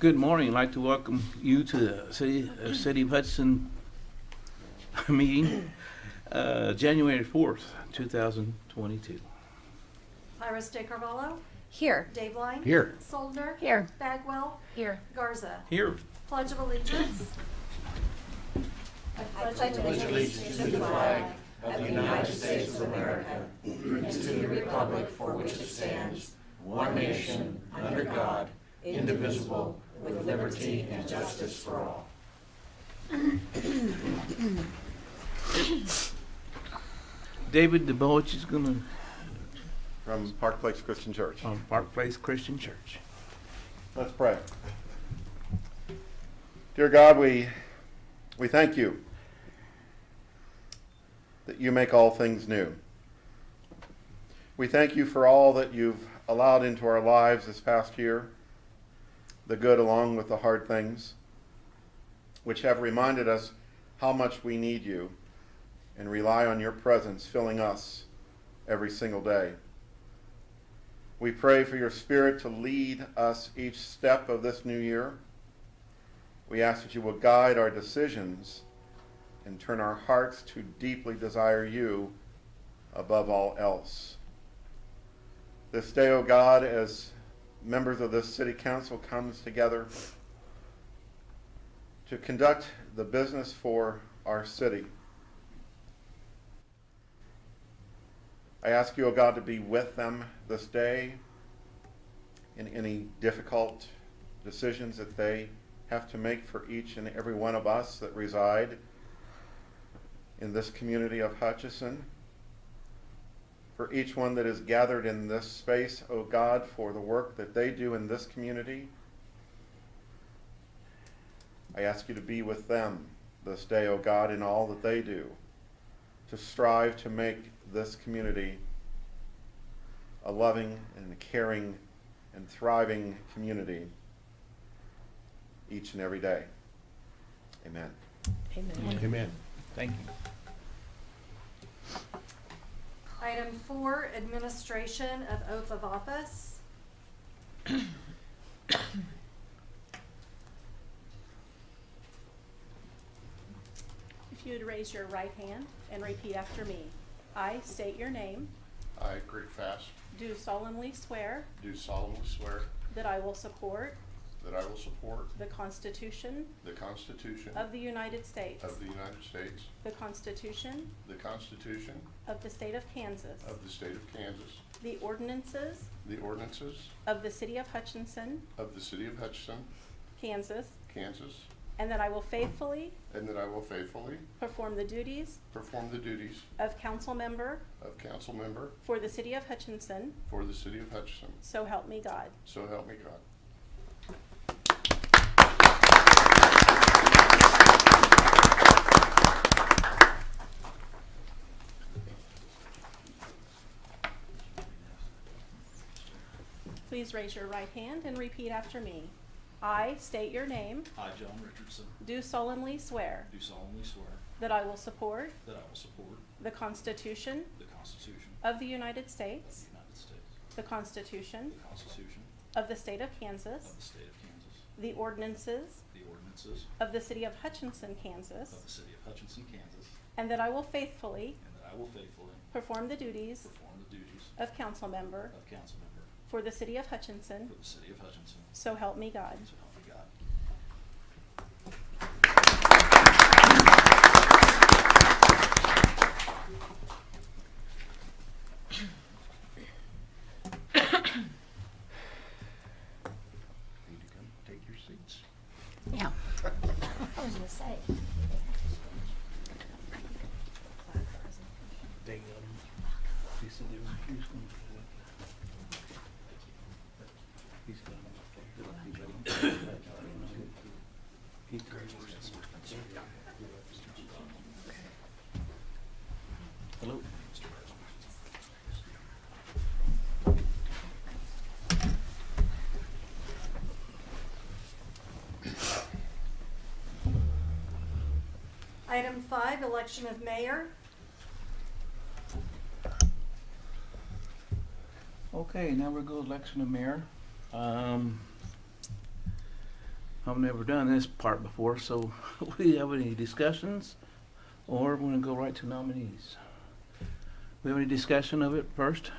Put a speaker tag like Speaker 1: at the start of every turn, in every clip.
Speaker 1: Good morning. I'd like to welcome you to the City of Hudson meeting, January 4th, 2022.
Speaker 2: Iris De Carvalho,
Speaker 3: Here.
Speaker 2: Dave Line,
Speaker 1: Here.
Speaker 2: Soldner,
Speaker 3: Here.
Speaker 2: Bagwell,
Speaker 3: Here.
Speaker 2: Garza.
Speaker 1: Here.
Speaker 2: Pledge of Allegiance.
Speaker 3: I pledge allegiance to the flag of the United States of America and to the republic for which it stands, one nation, under God, indivisible, with liberty and justice for all.
Speaker 1: David DeBoich is going to
Speaker 4: From Park Place Christian Church.
Speaker 1: on Park Place Christian Church.
Speaker 4: Let's pray. Dear God, we thank you that you make all things new. We thank you for all that you've allowed into our lives this past year, the good along with the hard things, which have reminded us how much we need you and rely on your presence filling us every single day. We pray for your Spirit to lead us each step of this new year. We ask that you will guide our decisions and turn our hearts to deeply desire you above all else. This day, O God, as members of this city council comes together to conduct the business for our city, I ask you, O God, to be with them this day in any difficult decisions that they have to make for each and every one of us that reside in this community of Hutchinson. For each one that is gathered in this space, O God, for the work that they do in this community, I ask you to be with them this day, O God, in all that they do, to strive to make this community a loving and a caring and thriving community each and every day. Amen.
Speaker 3: Amen.
Speaker 1: Amen. Thank you.
Speaker 2: Item 4, administration of oath of office.
Speaker 5: If you would raise your right hand and repeat after me. I state your name,
Speaker 6: I, Greg Fast,
Speaker 5: do solemnly swear
Speaker 6: do solemnly swear
Speaker 5: that I will support
Speaker 6: that I will support
Speaker 5: the Constitution
Speaker 6: the Constitution
Speaker 5: of the United States,
Speaker 6: of the United States,
Speaker 5: the Constitution
Speaker 6: the Constitution
Speaker 5: of the State of Kansas,
Speaker 6: of the State of Kansas,
Speaker 5: the ordinances
Speaker 6: the ordinances
Speaker 5: of the City of Hutchinson,
Speaker 6: of the City of Hutchinson,
Speaker 5: Kansas,
Speaker 6: Kansas,
Speaker 5: and that I will faithfully
Speaker 6: and that I will faithfully
Speaker 5: perform the duties
Speaker 6: perform the duties
Speaker 5: of council member
Speaker 6: of council member
Speaker 5: for the City of Hutchinson,
Speaker 6: for the City of Hutchinson.
Speaker 5: so help me God.
Speaker 6: So help me God.
Speaker 5: Please raise your right hand and repeat after me. I state your name,
Speaker 7: I, John Richardson,
Speaker 5: do solemnly swear
Speaker 7: do solemnly swear
Speaker 5: that I will support
Speaker 7: that I will support
Speaker 5: the Constitution
Speaker 7: the Constitution
Speaker 5: of the United
Speaker 7: of
Speaker 5: States,
Speaker 7: the United States,
Speaker 5: the Constitution
Speaker 7: the Constitution
Speaker 5: of the State of
Speaker 7: of
Speaker 5: Kansas,
Speaker 7: the State of Kansas,
Speaker 5: the ordinances
Speaker 7: the ordinances
Speaker 5: of the City of Hutchinson,
Speaker 7: of
Speaker 5: Kansas,
Speaker 7: the City of Hutchinson, Kansas,
Speaker 5: and that I will faithfully
Speaker 7: and that I will faithfully
Speaker 5: perform the duties
Speaker 7: perform the duties
Speaker 5: of council member
Speaker 7: of council member
Speaker 5: for the City of Hutchinson,
Speaker 7: for the City of Hutchinson,
Speaker 5: so help me God.
Speaker 7: so help me God.
Speaker 1: Need to come take your seats.
Speaker 3: Yeah. I was gonna say.
Speaker 1: They, he said they were, he was going to do that. He's got them up there. He Hello.
Speaker 2: Item 5, election of mayor.
Speaker 1: Okay, now we'll go election of mayor. I've never done this part before, so do you have any discussions? Or we're gonna go right to nominees. We have any discussion of it first?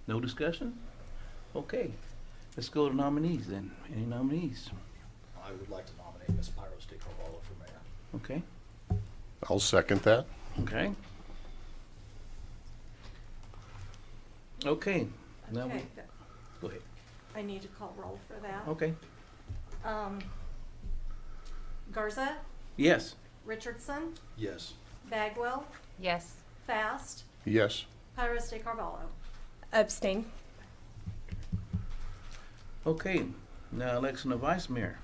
Speaker 1: No discussion? Okay, let's go to nominees then. Any nominees?
Speaker 7: I would like to nominate Ms. Pyros de Carvalho for mayor.
Speaker 1: Okay,
Speaker 6: I'll second that.
Speaker 1: okay. Okay, now we,
Speaker 2: Okay,
Speaker 1: go ahead.
Speaker 2: I need to call roll for that.
Speaker 1: Okay,
Speaker 2: Garza,
Speaker 1: yes.
Speaker 2: Richardson,
Speaker 7: Yes.
Speaker 2: Bagwell,
Speaker 3: Yes.
Speaker 2: Fast,
Speaker 6: Yes.
Speaker 2: Pyros de Carvalho.
Speaker 3: Abstain.
Speaker 1: Okay, now election of vice mayor.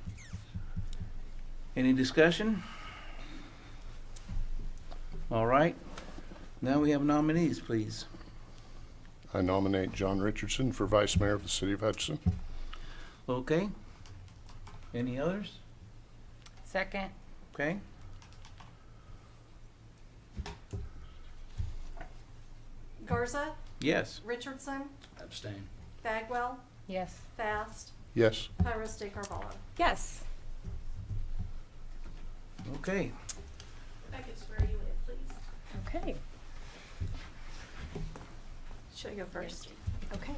Speaker 1: Any discussion? All right, now we have nominees, please.
Speaker 6: I nominate John Richardson for vice mayor of the city of Hudson.
Speaker 1: Okay. Any others?
Speaker 3: Second.
Speaker 1: Okay.
Speaker 2: Garza,
Speaker 1: Yes.
Speaker 2: Richardson,
Speaker 7: Abstain.
Speaker 2: Bagwell,
Speaker 3: Yes.
Speaker 2: Fast,
Speaker 6: Yes.
Speaker 2: Pyros de Carvalho.
Speaker 3: Yes.
Speaker 1: Okay.
Speaker 5: I could swear you in, please.
Speaker 3: Okay.
Speaker 2: Should I go first?
Speaker 3: Okay.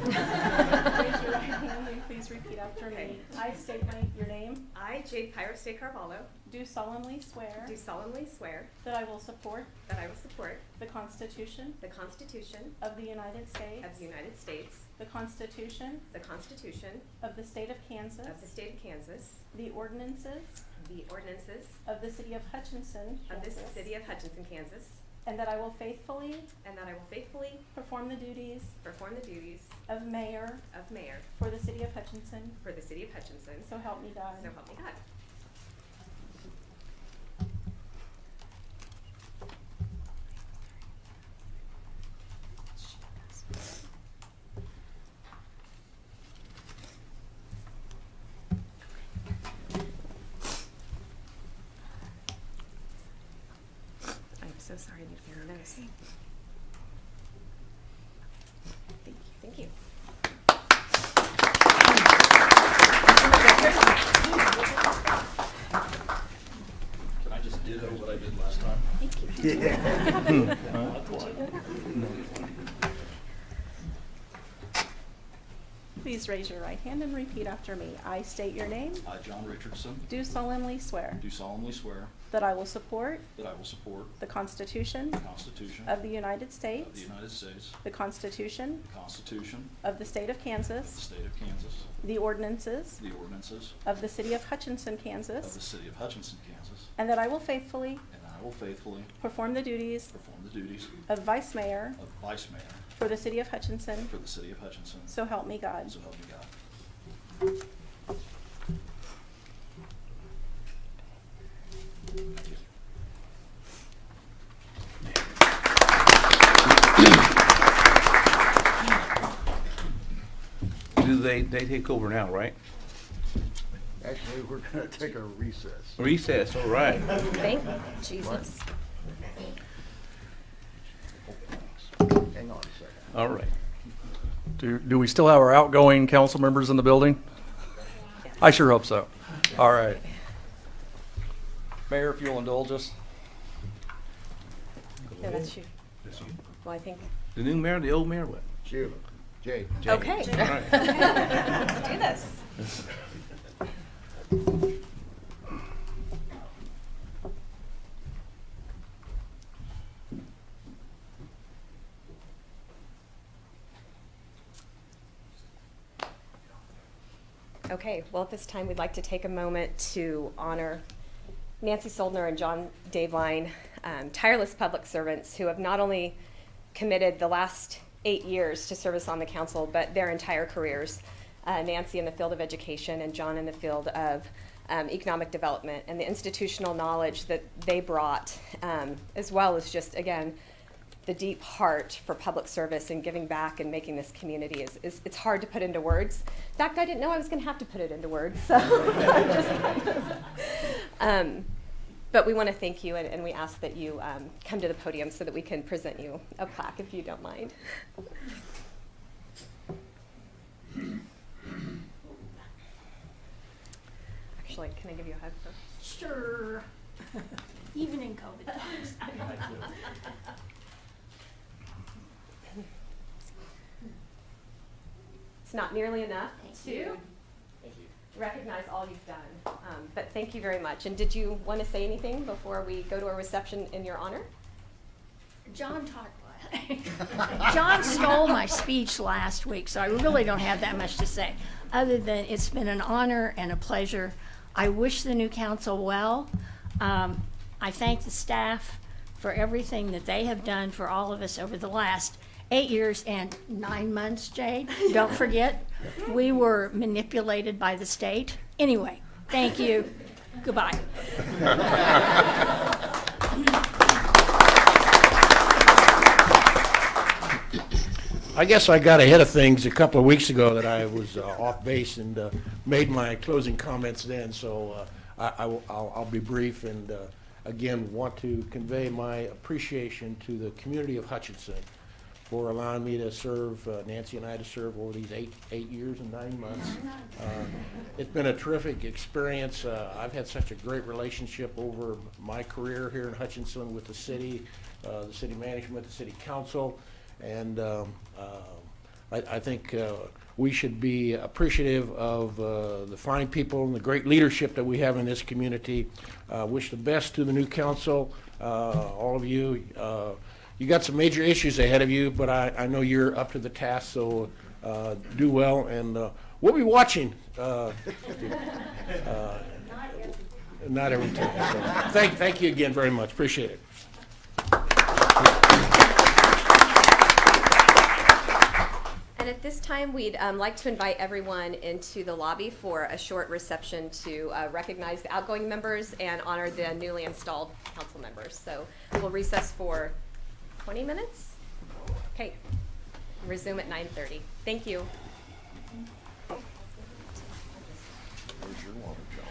Speaker 5: Raise your right hand and please repeat after me. I state your name,
Speaker 8: I, Jade Pyros de Carvalho,
Speaker 5: do solemnly swear
Speaker 8: do solemnly swear
Speaker 5: that I will support
Speaker 8: that I will support
Speaker 5: the Constitution
Speaker 8: the Constitution
Speaker 5: of the United States,
Speaker 8: of the United States,
Speaker 5: the Constitution
Speaker 8: the Constitution
Speaker 5: of the State of Kansas,
Speaker 8: of the State of Kansas,
Speaker 5: the ordinances
Speaker 8: the ordinances
Speaker 5: of the City of Hutchinson,
Speaker 8: of the
Speaker 5: Kansas,
Speaker 8: City of Hutchinson, Kansas,
Speaker 5: and that I will faithfully
Speaker 8: and that I will faithfully
Speaker 5: perform the duties
Speaker 8: perform the duties
Speaker 5: of mayor
Speaker 8: of mayor
Speaker 5: for the City of Hutchinson,
Speaker 8: for the City of Hutchinson.
Speaker 5: so help me God.
Speaker 8: So help me God. I'm so sorry I need to be on your nose. Thank you.
Speaker 7: Can I just ditto what I did last time?
Speaker 5: Please raise your right hand and repeat after me. I state your name,
Speaker 7: I, John Richardson,
Speaker 5: do solemnly swear
Speaker 7: do solemnly swear
Speaker 5: that I will support
Speaker 7: that I will support
Speaker 5: the Constitution
Speaker 7: the Constitution
Speaker 5: of the United
Speaker 7: of the
Speaker 5: States,
Speaker 7: United States,
Speaker 5: the Constitution
Speaker 7: the Constitution
Speaker 5: of the State of
Speaker 7: of the
Speaker 5: Kansas,
Speaker 7: State of Kansas,
Speaker 5: the ordinances
Speaker 7: the ordinances
Speaker 5: of the City of Hutchinson,
Speaker 7: of the
Speaker 5: Kansas,
Speaker 7: City of Hutchinson, Kansas,
Speaker 5: and that I will faithfully
Speaker 7: and I will faithfully
Speaker 5: perform the duties
Speaker 7: perform the duties
Speaker 5: of Vice Mayor
Speaker 7: of Vice Mayor
Speaker 5: for the City of Hutchinson,
Speaker 7: for the City of Hutchinson,
Speaker 5: so help me God.
Speaker 7: so help me God. Thank you.
Speaker 1: Do they take over now, right?
Speaker 9: Actually, we're gonna take a recess.
Speaker 1: Recess, all right.
Speaker 3: Thank Jesus.
Speaker 9: Hang on a second.
Speaker 1: All right.
Speaker 10: Do we still have our outgoing council members in the building? I sure hope so. All right. Mayor, if you'll indulge us.
Speaker 3: No, that's you. Well, I think,
Speaker 1: The new mayor, the old mayor, what?
Speaker 9: Sheila, Jay.
Speaker 3: okay.
Speaker 1: All right.
Speaker 3: Let's do this. Okay, well, at this time, we'd like to take a moment to honor Nancy Soldner and John Daveline, tireless public servants who have not only committed the last 8 years to service on the council, but their entire careers. Nancy in the field of education and John in the field of economic development, and the institutional knowledge that they brought, as well as just, again,
Speaker 8: the deep heart for public service and giving back and making this community is it's hard to put into words. In fact, I didn't know I was going to have to put it into words. So just kind of, but we want to thank you, and we ask that you come to the podium so that we can present you a plaque, if you don't mind. Actually, can I give you a hug first?
Speaker 11: Sure. Even in COVID times.
Speaker 8: It's not nearly enough
Speaker 11: Thank
Speaker 8: to
Speaker 11: you.
Speaker 8: recognize all you've done, but thank you very much. And did you want to say anything before we go to a reception in your honor?
Speaker 11: John talked. John stole my speech last week, so I really don't have that much to say, other than it's been an honor and a pleasure. I wish the new council well. I thank the staff for everything that they have done for all of us over the last 8 years and 9 months, Jade. Don't forget, we were manipulated by the state. Anyway, thank you. Goodbye.
Speaker 12: I guess I got ahead of things a couple of weeks ago that I was off base and made my closing comments then, so I'll be brief and again want to convey my appreciation to the community of Hutchinson for allowing me to serve, Nancy and I to serve over these eight years and 9 months. It's been a terrific experience. I've had such a great relationship over my career here in Hutchinson with the city management, the city council, and I think we should be appreciative of the fine people and the great leadership that we have in this community. Wish the best to the new council, all of you. You got some major issues ahead of you, but I know you're up to the task, so do well, and we'll be watching. Not every time. So thank you again very much. Appreciate it.
Speaker 8: And at this time, we'd like to invite everyone into the lobby for a short reception to recognize the outgoing members and honor the newly installed council members. So we'll recess for 20 minutes. Okay, resume at 9:30. Thank you.
Speaker 6: Where's your water, John?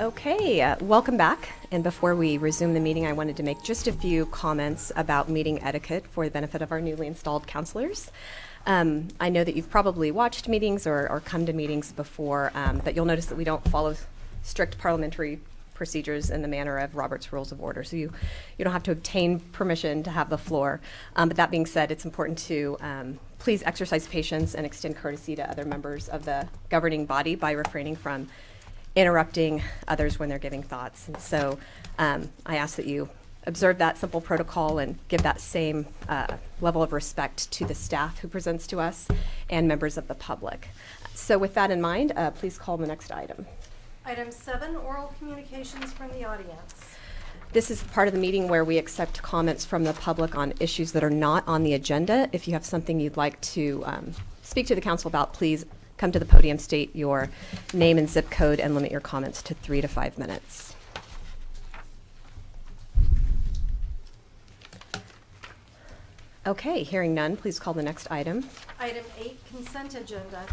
Speaker 8: Okay, welcome back. And before we resume the meeting, I wanted to make just a few comments about meeting etiquette for the benefit of our newly installed counselors. I know that you've probably watched meetings or come to meetings before, but you'll notice that we don't follow strict parliamentary procedures in the manner of Robert's Rules of Order. So you don't have to obtain permission to have the floor. But that being said, it's important to please exercise patience and extend courtesy to other members of the governing body by refraining from interrupting others when they're giving thoughts. And so I ask that you observe that simple protocol and give that same level of respect to the staff who presents to us and members of the public. So with that in mind, please call the next item.
Speaker 2: Item 7, oral communications from the audience.
Speaker 8: This is part of the meeting where we accept comments from the public on issues that are not on the agenda. If you have something you'd like to speak to the council about, please come to the podium, state your name and zip code, and limit your comments to 3 to 5 minutes. Okay, hearing none, please call the next item.
Speaker 2: Item 8, consent agenda.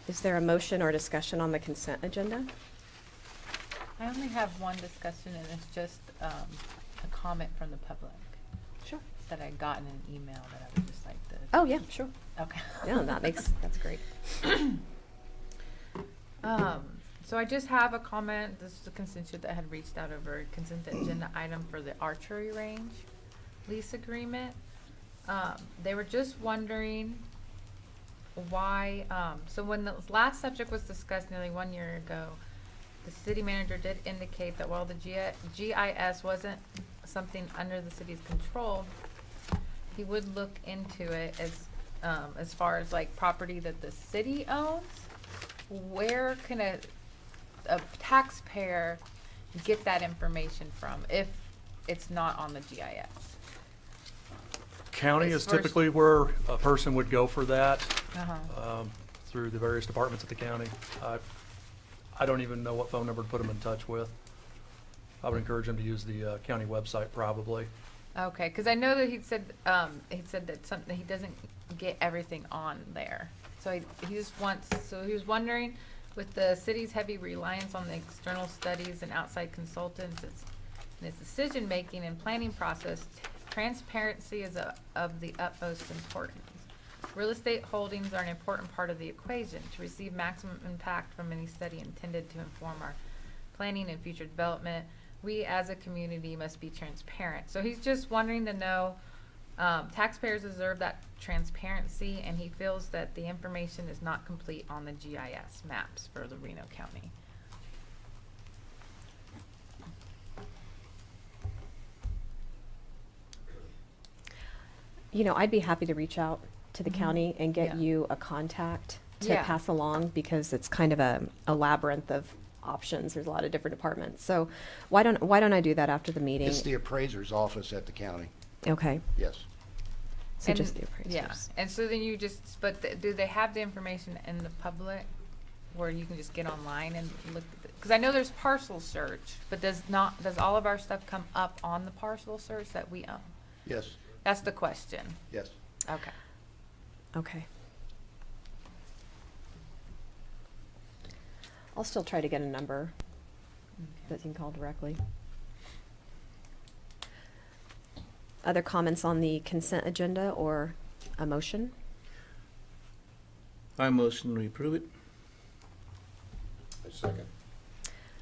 Speaker 8: Is there a motion or discussion on the consent agenda?
Speaker 3: I only have one discussion, and it's just a comment from the public.
Speaker 8: Sure.
Speaker 3: That I got in an email that I would just like to.
Speaker 8: Oh, yeah, sure.
Speaker 3: Okay.
Speaker 8: Yeah, that's great.
Speaker 3: So I just have a comment. This is a constituent that had reached out over a consent agenda item for the archery range lease agreement. They were just wondering why, so when the last subject was discussed nearly 1 year ago, the city manager did indicate that while the GIS wasn't something under the city's control, he would look into it as far as like property that the city owns. Where can a taxpayer get that information from if it's not on the GIS?
Speaker 10: County
Speaker 3: As
Speaker 10: is
Speaker 3: far as-
Speaker 10: typically where a person would go for that,
Speaker 3: Uh-huh.
Speaker 10: through the various departments of the county. I don't even know what phone number to put them in touch with. I would encourage them to use the county website probably.
Speaker 3: Okay, because I know that he said that something, he doesn't get everything on there. So he just wants, so he was wondering, with the city's heavy reliance on the external studies and outside consultants, in its decision-making and planning process, transparency is of the utmost importance. Real estate holdings are an important part of the equation. To receive maximum impact from any study intended to inform our planning and future development, we as a community must be transparent. So he's just wondering to know, taxpayers deserve that transparency, and he feels that the information is not complete on the GIS maps for the Reno County.
Speaker 8: You know, I'd be happy to reach out to the county and get
Speaker 3: Yeah.
Speaker 8: you a contact to
Speaker 3: Yeah.
Speaker 8: pass along, because it's kind of a labyrinth of options. There's a lot of different departments. So why don't I do that after the meeting?
Speaker 9: It's the appraiser's office at the county,
Speaker 8: Okay,
Speaker 9: yes.
Speaker 8: so
Speaker 3: And-
Speaker 8: just the appraisers.
Speaker 3: Yeah, and so then you just, but do they have the information in the public where you can just get online and look? Because I know there's parcel search, but does all of our stuff come up on the parcel search that we own?
Speaker 9: Yes,
Speaker 3: That's the question.
Speaker 9: yes.
Speaker 3: Okay.
Speaker 8: Okay. I'll still try to get a number that you can call directly. Other comments on the consent agenda or a motion?
Speaker 1: I motion we approve it.
Speaker 6: I second.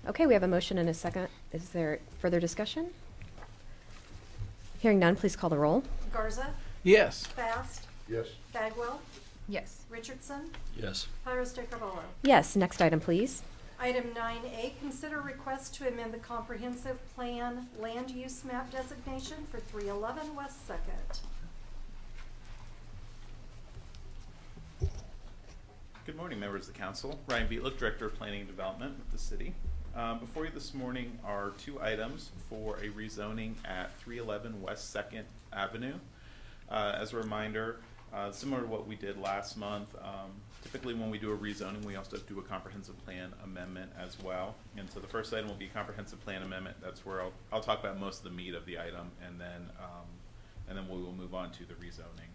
Speaker 8: Okay, we have a motion and a second. Is there further discussion? Hearing none, please call the roll.
Speaker 2: Garza,
Speaker 1: Yes.
Speaker 2: Fast,
Speaker 6: Yes.
Speaker 2: Bagwell,
Speaker 3: Yes.
Speaker 2: Richardson,
Speaker 1: Yes.
Speaker 2: Pyros de Carvalho.
Speaker 8: Yes, next item, please.
Speaker 2: Item 9A, consider request to amend the comprehensive plan land use map designation for 311 West Second.
Speaker 13: Good morning, members of the council. Ryan Beatlick, Director of Planning and Development with the city. Before you this morning are 2 items for a rezoning at 311 West 2nd Avenue. As a reminder, similar to what we did last month, typically when we do a rezoning, we also do a comprehensive plan amendment as well. And so the first item will be comprehensive plan amendment. That's where I'll talk about most of the meat of the item, and then we will move on to the rezoning.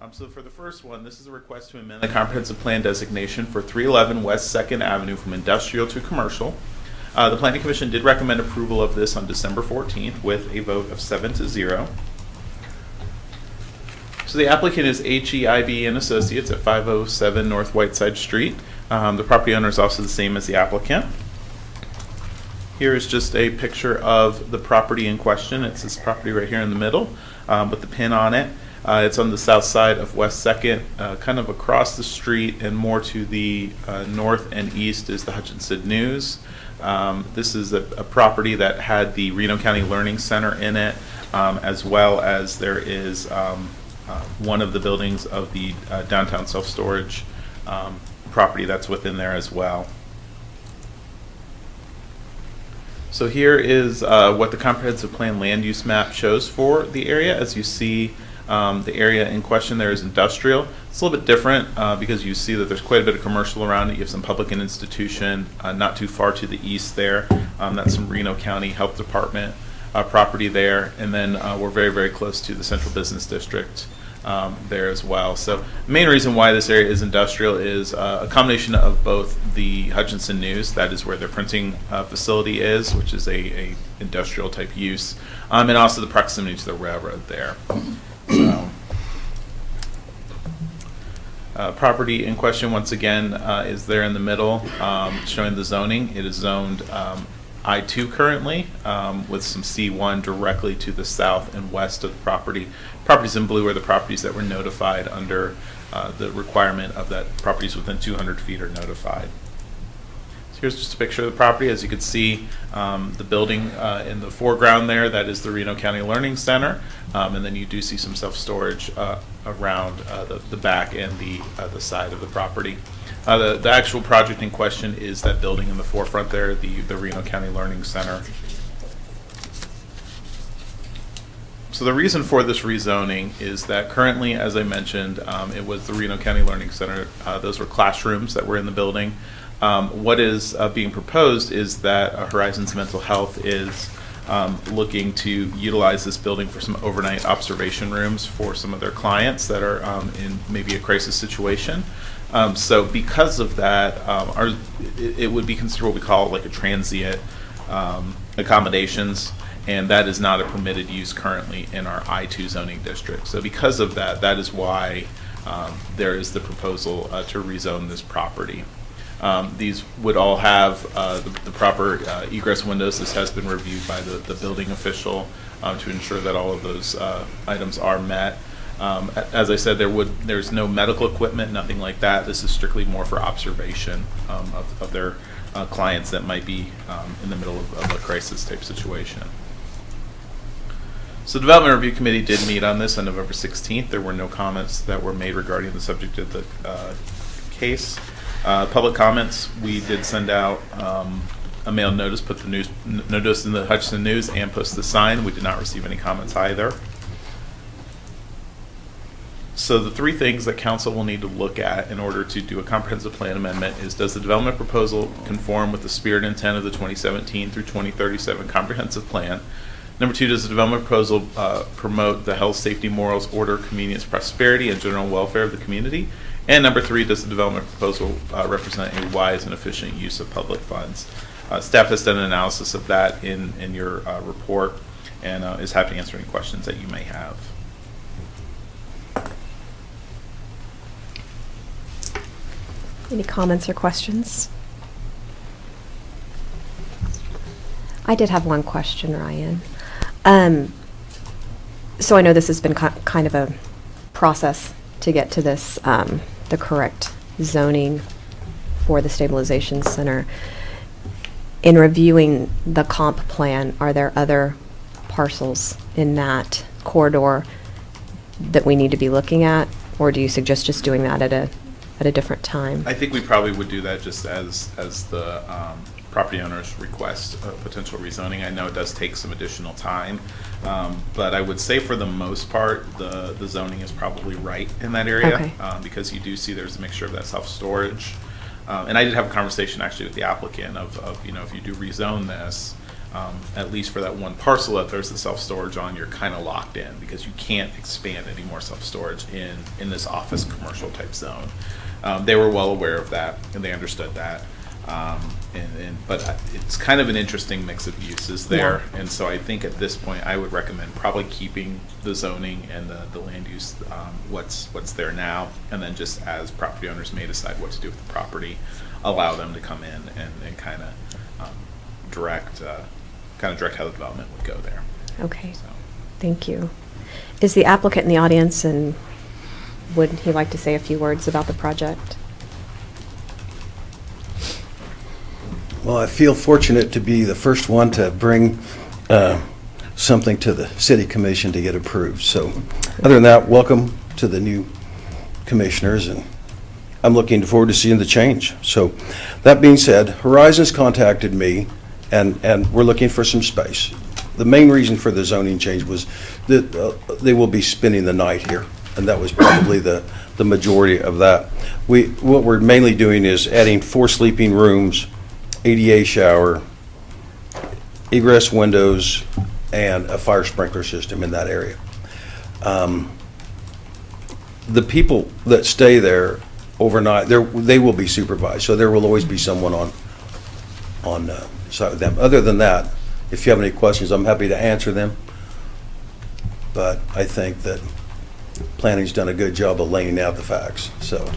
Speaker 13: So for the first one, this is a request to amend the comprehensive plan designation for 311 West 2nd Avenue from industrial to commercial. The Planning Commission did recommend approval of this on December 14th with a vote of 7-0. So the applicant is HEIB and Associates at 507 North Whiteside Street. The property owner is also the same as the applicant. Here is just a picture of the property in question. It's this property right here in the middle with the pin on it. It's on the south side of West 2nd, kind of across the street and more to the north and east is the Hutchinson News. This is a property that had the Reno County Learning Center in it, as well as there is one of the buildings of the downtown self-storage property that's within there as well. So here is what the comprehensive plan land use map shows for the area. As you see, the area in question there is industrial. It's a little bit different because you see that there's quite a bit of commercial around it. You have some public and institution not too far to the east there. That's some Reno County Health Department property there. And then we're very, very close to the Central Business District there as well. So the main reason why this area is industrial is a combination of both the Hutchinson News, that is where their printing facility is, which is a industrial type use, and also the proximity to the railroad there. So, property in question once again is there in the middle, showing the zoning. It is zoned I-2 currently, with some C1 directly to the south and west of the property. Properties in blue are the properties that were notified under the requirement of that properties within 200 feet are notified. So here's just a picture of the property. As you can see, the building in the foreground there, that is the Reno County Learning Center. And then you do see some self-storage around the back and the side of the property. The actual project in question is that building in the forefront there, the Reno County Learning Center. So the reason for this rezoning is that currently, as I mentioned, it was the Reno County Learning Center. Those were classrooms that were in the building. What is being proposed is that Horizons Mental Health is looking to utilize this building for some overnight observation rooms for some of their clients that are in maybe a crisis situation. So because of that, it would be considered what we call like a transient accommodations, and that is not a permitted use currently in our I-2 zoning district. So because of that, that is why there is the proposal to rezone this property. These would all have the proper egress windows. This has been reviewed by the building official to ensure that all of those items are met. As I said, there's no medical equipment, nothing like that. This is strictly more for observation of their clients that might be in the middle of a crisis type situation. So the Development Review Committee did meet on this on November 16th. There were no comments that were made regarding the subject of the case. Public comments, we did send out a mailed notice, put the notice in the Hutchinson News and post the sign. We did not receive any comments either. So the three things that council will need to look at in order to do a comprehensive plan amendment is, does the development proposal conform with the spirit and intent of the 2017 through 2037 comprehensive plan? Number two, does the development proposal promote the health, safety, morals, order, convenience, prosperity, and general welfare of the community? And number three, does the development proposal represent a wise and efficient use of public funds? Staff has done an analysis of that in your report and is happy to answer any questions that you may have.
Speaker 8: Any comments or questions? I did have one question, Ryan. So I know this has been kind of a process to get to this, the correct zoning for the stabilization center. In reviewing the comp plan, are there other parcels in that corridor that we need to be looking at, or do you suggest just doing that at a different time?
Speaker 13: I think we probably would do that just as the property owners request potential rezoning. I know it does take some additional time, but I would say for the most part, the zoning is probably right in that area.
Speaker 8: Okay.
Speaker 13: Because you do see there's a mixture of that self-storage. And I did have a conversation actually with the applicant of if you do rezone this, at least for that one parcel that there's the self-storage on, you're kind of locked in because you can't expand any more self-storage in this office commercial type zone. They were well aware of that and they understood that. But it's kind of an interesting mix of uses there.
Speaker 8: Yeah.
Speaker 13: And so I think at this point, I would recommend probably keeping the zoning and the land use, what's there now. And then just as property owners may decide what to do with the property, allow them to come in and kind of direct how the development would go there.
Speaker 8: Okay,
Speaker 13: So.
Speaker 8: thank you. Is the applicant in the audience, and would he like to say a few words about the project?
Speaker 14: Well, I feel fortunate to be the first one to bring something to the city commission to get approved. So other than that, welcome to the new commissioners, and I'm looking forward to seeing the change. So that being said, Horizons contacted me, and we're looking for some space. The main reason for the zoning change was that they will be spending the night here, and that was probably the majority of that. What we're mainly doing is adding 4 sleeping rooms, ADA shower, egress windows, and a fire sprinkler system in that area. The people that stay there overnight, they will be supervised, so there will always be someone on side with them. Other than that, if you have any questions, I'm happy to answer them. But I think that planning's done a good job of laying out the facts. So.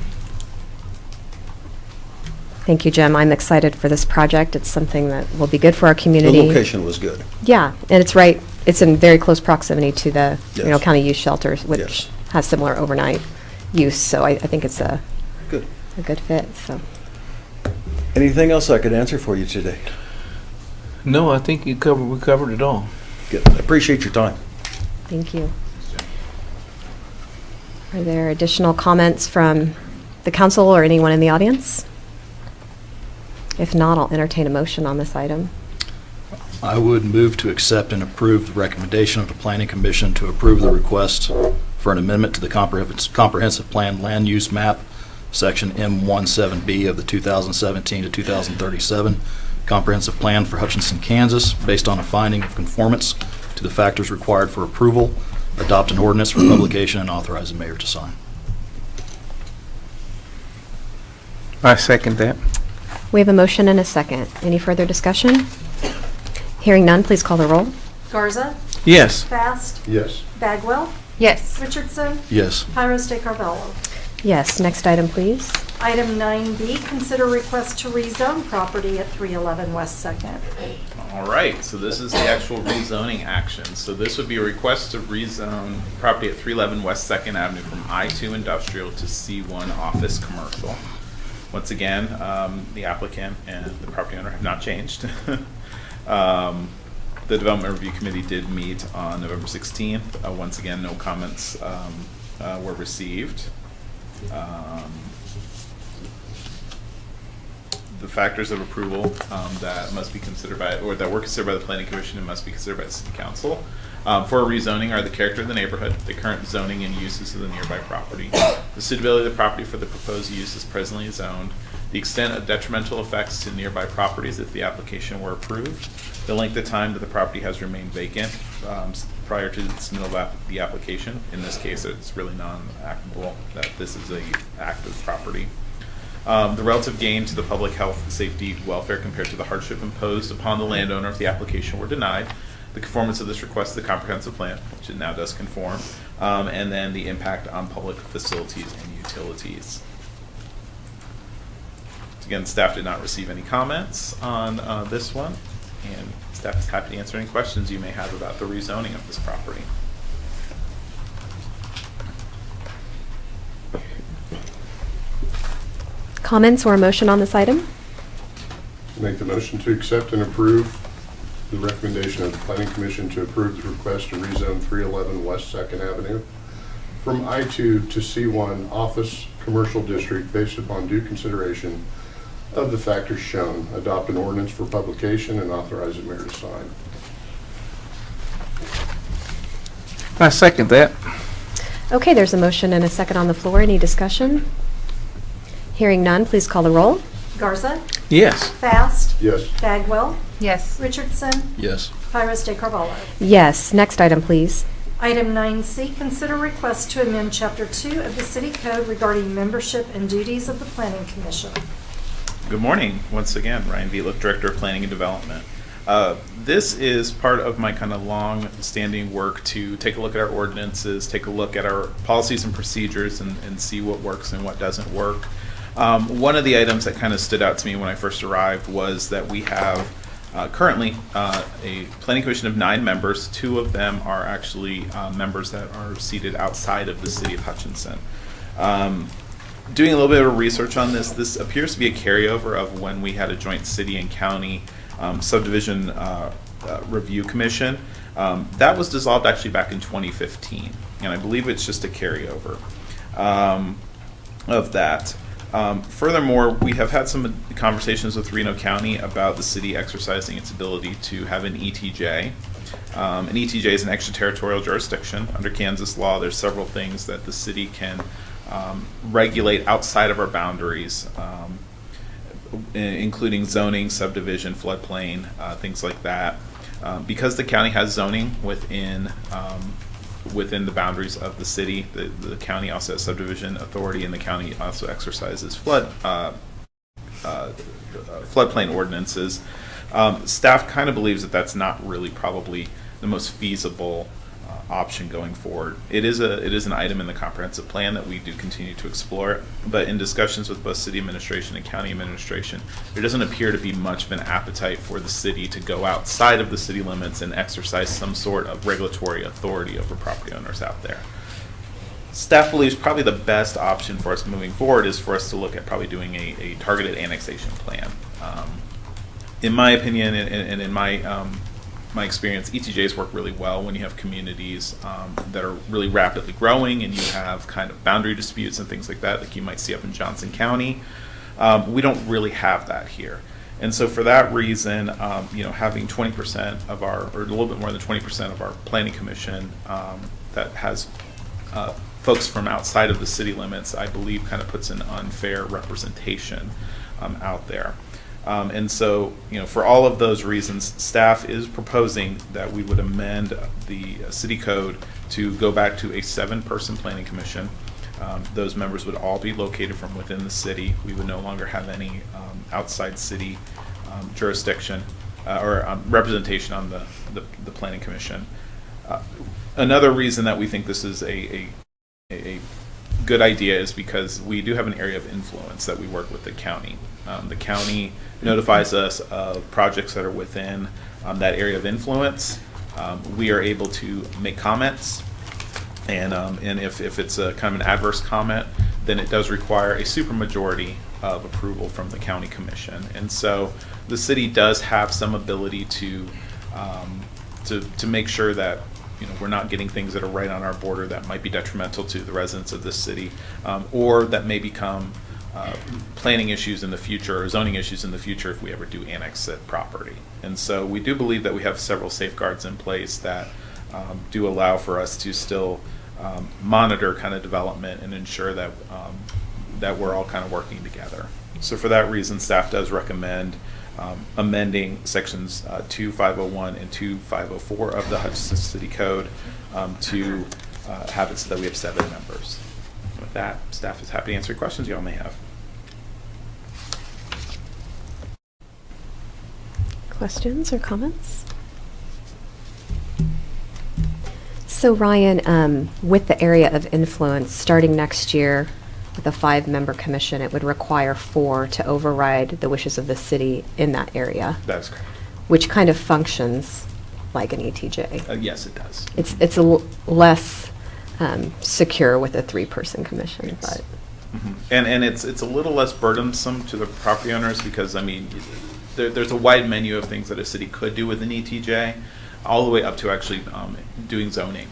Speaker 8: Thank you, Jim. I'm excited for this project. It's something that will be good for our community.
Speaker 14: The location was good.
Speaker 8: Yeah, and it's in very close proximity to the
Speaker 14: Yes.
Speaker 8: Reno County Youth Shelters, which
Speaker 14: Yes.
Speaker 8: has similar overnight use, so I think it's a
Speaker 14: Good.
Speaker 8: good fit, so.
Speaker 14: Anything else I could answer for you today?
Speaker 1: No, I think we covered it all.
Speaker 14: Good. I appreciate your time.
Speaker 8: Thank you. Are there additional comments from the council or anyone in the audience? If not, I'll entertain a motion on this item.
Speaker 7: I would move to accept and approve the recommendation of the Planning Commission to approve the request for an amendment to the comprehensive plan land use map, section M17B of the 2017 to 2037 comprehensive plan for Hutchinson, Kansas, based on a finding of conformance to the factors required for approval, adopt an ordinance for publication, and authorize the mayor to sign.
Speaker 1: I second that.
Speaker 8: We have a motion and a second. Any further discussion? Hearing none, please call the roll.
Speaker 2: Garza,
Speaker 1: Yes.
Speaker 2: Fast,
Speaker 6: Yes.
Speaker 2: Bagwell,
Speaker 8: Yes.
Speaker 2: Richardson,
Speaker 7: Yes.
Speaker 2: Pyros de Carvalho.
Speaker 8: Yes, next item, please.
Speaker 2: Item 9B, consider request to rezone property at 311 West 2nd.
Speaker 13: All right, so this is the actual rezoning action. So this would be a request to rezone property at 311 West 2nd Avenue from I-2 Industrial to C1 Office Commercial. Once again, the applicant and the property owner have not changed. The Development Review Committee did meet on November 16th. Once again, no comments were received. The factors of approval that must be considered by, or that were considered by the Planning Commission and must be considered by the City Council for a rezoning are the character of the neighborhood, the current zoning and uses of the nearby property, the suitability of the property for the proposed use as presently zoned, the extent of detrimental effects to nearby properties if the application were approved, the length of time that the property has remained vacant prior to the submittal of the application. In this case, it's really non-actable, that this is a active property. The relative gain to the public health, safety, welfare compared to the hardship imposed upon the landowner if the application were denied, the conformance of this request to the comprehensive plan, which it now does conform, and then the impact on public facilities and utilities. Again, staff did not receive any comments on this one, and staff is happy to answer any questions you may have about the rezoning of this property.
Speaker 8: Comments or a motion on this item?
Speaker 6: Make the motion to accept and approve the recommendation of the Planning Commission to approve the request to rezone 311 West 2nd Avenue from I-2 to C1 Office Commercial District based upon due consideration of the factors shown. Adopt an ordinance for publication and authorize the mayor to sign.
Speaker 1: I second that.
Speaker 8: Okay, there's a motion and a second on the floor. Any discussion? Hearing none, please call the roll.
Speaker 2: Garza.
Speaker 1: Yes.
Speaker 2: Fast.
Speaker 6: Yes.
Speaker 2: Bagwell.
Speaker 3: Yes.
Speaker 2: Richardson.
Speaker 7: Yes.
Speaker 2: Pyrus de Carvalho.
Speaker 8: Yes. Next item, please.
Speaker 2: Item 9C, consider request to amend Chapter 2 of the City Code regarding membership and duties of the Planning Commission.
Speaker 13: Good morning, once again, Ryan Vietlick, Director of Planning and Development. This is part of my kind of long-standing work to take a look at our ordinances, take a look at our policies and procedures, and see what works and what doesn't work. One of the items that kind of stood out to me when I first arrived was that we have currently a planning commission of 9 members. 2 of them are actually members that are seated outside of the city of Hutchinson. Doing a little bit of research on this appears to be a carryover of when we had a joint city and county subdivision review commission. That was dissolved actually back in 2015, and I believe it's just a carryover of that. Furthermore, we have had some conversations with Reno County about the city exercising its ability to have an ETJ. An ETJ is an extraterritorial jurisdiction. Under Kansas law, there's several things that the city can regulate outside of our boundaries, including zoning, subdivision, floodplain, things like that. Because the county has zoning within the boundaries of the city, the county also has subdivision authority, and the county also exercises floodplain ordinances. Staff kind of believes that that's not really probably the most feasible option going forward. It is an item in the comprehensive plan that we do continue to explore, but in discussions with both city administration and county administration, there doesn't appear to be much of an appetite for the city to go outside of the city limits and exercise some sort of regulatory authority over property owners out there. Staff believes probably the best option for us moving forward is for us to look at probably doing a targeted annexation plan. In my opinion, and in my experience, ETJs work really well when you have communities that are really rapidly growing and you have kind of boundary disputes and things like that, like you might see up in Johnson County. We don't really have that here. And so for that reason, having 20% of our, or a little bit more than 20% of our planning commission that has folks from outside of the city limits, I believe kind of puts an unfair representation out there. And so, for all of those reasons, staff is proposing that we would amend the city code to go back to a 7-person planning commission. Those members would all be located from within the city. We would no longer have any outside city jurisdiction or representation on the planning commission. Another reason that we think this is a good idea is because we do have an area of influence that we work with the county. The county notifies us of projects that are within that area of influence. We are able to make comments, and if it's a kind of an adverse comment, then it does require a supermajority of approval from the county commission. And so the city does have some ability to make sure that we're not getting things that are right on our border that might be detrimental to the residents of this city, or that may become planning issues in the future or zoning issues in the future if we ever do annex said property. And so we do believe that we have several safeguards in place that do allow for us to still monitor kind of development and ensure that that we're all kind of working together. So for that reason, staff does recommend amending sections 2501 and 2504 of the Hutchinson City Code to have it so that we have 7 members. With that, staff is happy to answer questions you all may have.
Speaker 8: Questions or comments? So Ryan, with the area of influence, starting next year with a 5-member commission, it would require 4 to override the wishes of the city in that area.
Speaker 13: That is correct.
Speaker 8: Which kind of functions like an ETJ.
Speaker 13: Yes, it does.
Speaker 8: It's less secure with a 3-person commission,
Speaker 13: Yes.
Speaker 8: but.
Speaker 13: Mm-hmm. And it's a little less burdensome to the property owners because, I mean, there's a wide menu of things that a city could do with an ETJ, all the way up to actually doing zoning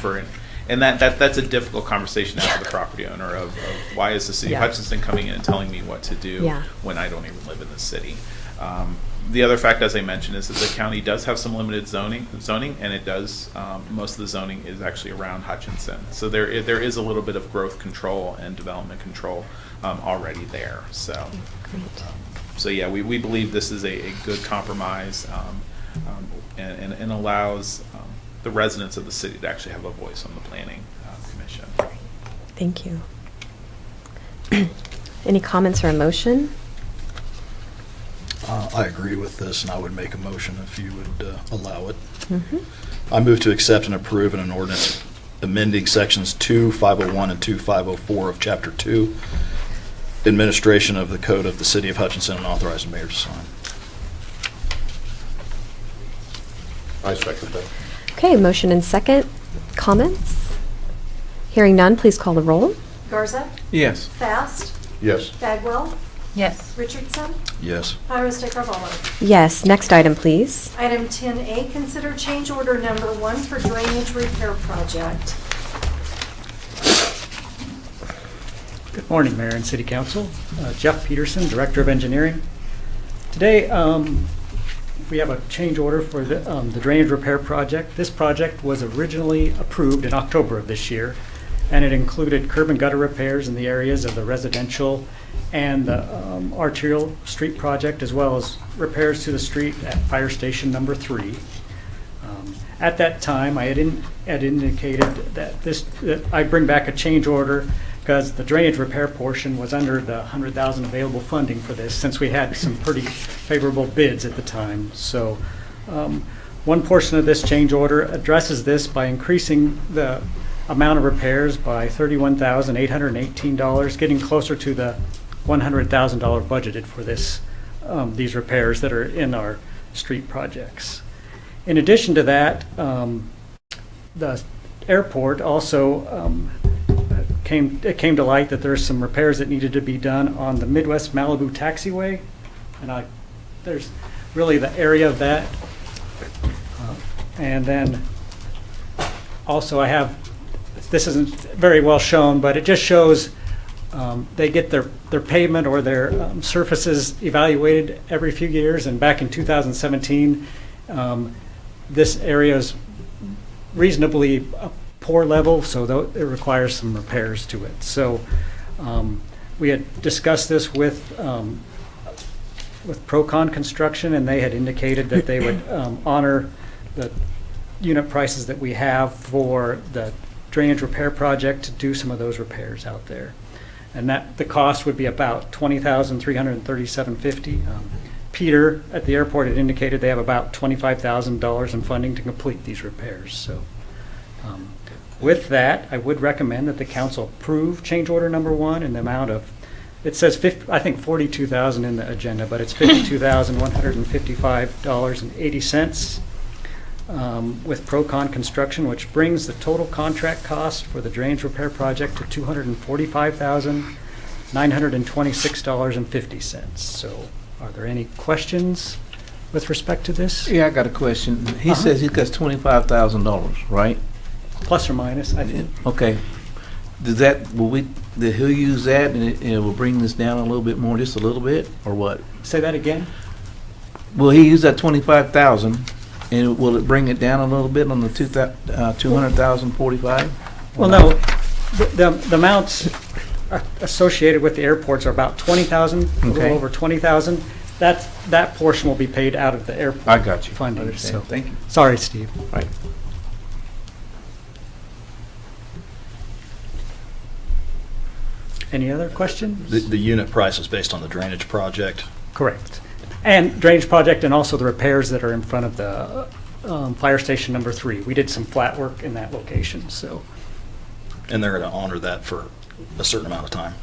Speaker 13: for it. And that's a difficult conversation to have with the property owner of why is the city of Hutchinson coming in and telling me what to do when I don't even live in the city. The other fact, as I mentioned, is that the county does have some limited zoning, and it does, most of the zoning is actually around Hutchinson. So there is a little bit of growth control and development control already there. So, so yeah, we believe this is a good compromise and allows the residents of the city to actually have a voice on the planning commission.
Speaker 8: Thank you. Any comments or a motion?
Speaker 7: I agree with this, and I would make a motion if you would allow it.
Speaker 8: Mm-hmm.
Speaker 7: I move to accept and approve an ordinance amending sections 2501 and 2504 of Chapter 2, Administration of the Code of the City of Hutchinson, and authorize the mayor to sign.
Speaker 6: I second that.
Speaker 8: Okay, motion and second. Comments? Hearing none, please call the roll.
Speaker 2: Garza.
Speaker 9: Yes.
Speaker 2: Fast.
Speaker 6: Yes.
Speaker 2: Bagwell.
Speaker 11: Yes.
Speaker 2: Richardson.
Speaker 7: Yes.
Speaker 2: Pyrus Carvalho.
Speaker 8: Yes, next item, please.
Speaker 2: Item 10A, consider change order number 1 for drainage repair project.
Speaker 15: Good morning, Mayor and City Council. Jeff Peterson, Director of Engineering. Today, we have a change order for the drainage repair project. This project was originally approved in October of this year, and it included curb and gutter repairs in the areas of the residential and the arterial street project, as well as repairs to the street at Fire Station number 3. At that time, I had indicated that I'd bring back a change order because the drainage repair portion was under the $100,000 available funding for this, since we had some pretty favorable bids at the time. So one portion of this change order addresses this by increasing the amount of repairs by $31,818, getting closer to the $100,000 budgeted for this, these repairs that are in our street projects. In addition to that, the airport also it came to light that there's some repairs that needed to be done on the Midwest Malibu taxiway, and there's really the area of that, and then also I have, this isn't very well shown, but it just shows they get their pavement or their surfaces evaluated every few years, and back in 2017 this area is reasonably poor level, so it requires some repairs to it. So we had discussed this with Procon Construction, and they had indicated that they would honor the unit prices that we have for the drainage repair project to do some of those repairs out there. And that the cost would be about $20,337.50. Peter at the airport had indicated they have about $25,000 in funding to complete these repairs. So with that, I would recommend that the council approve change order number 1 in the amount of, it says I think $42,000 in the agenda, but it's $52,155.80 with Procon Construction, which brings the total contract cost for the drainage repair project to $245,926.50. So are there any questions with respect to this?
Speaker 9: Yeah, I got a question. He says he got $25,000, right?
Speaker 15: Plus or minus, I think.
Speaker 9: Okay. Does that, he'll use that and it will bring this down a little bit more, just a little bit, or what?
Speaker 15: Say that again?
Speaker 9: Will he use that $25,000 and will it bring it down a little bit on the 200,045?
Speaker 15: Well, no, the amounts associated with the airports are about $20,000, a little over $20,000. That portion will be paid out of the airport.
Speaker 9: I got you.
Speaker 15: Funding.
Speaker 9: Understand.
Speaker 15: So,
Speaker 9: thank you.
Speaker 15: Sorry, Steve.
Speaker 9: Right.
Speaker 15: Any other questions?
Speaker 7: The unit price is based on the drainage project.
Speaker 15: Correct. And drainage project, and also the repairs that are in front of the fire station number 3. We did some flat work in that location, so.
Speaker 7: And they're going to honor that for a certain amount of time.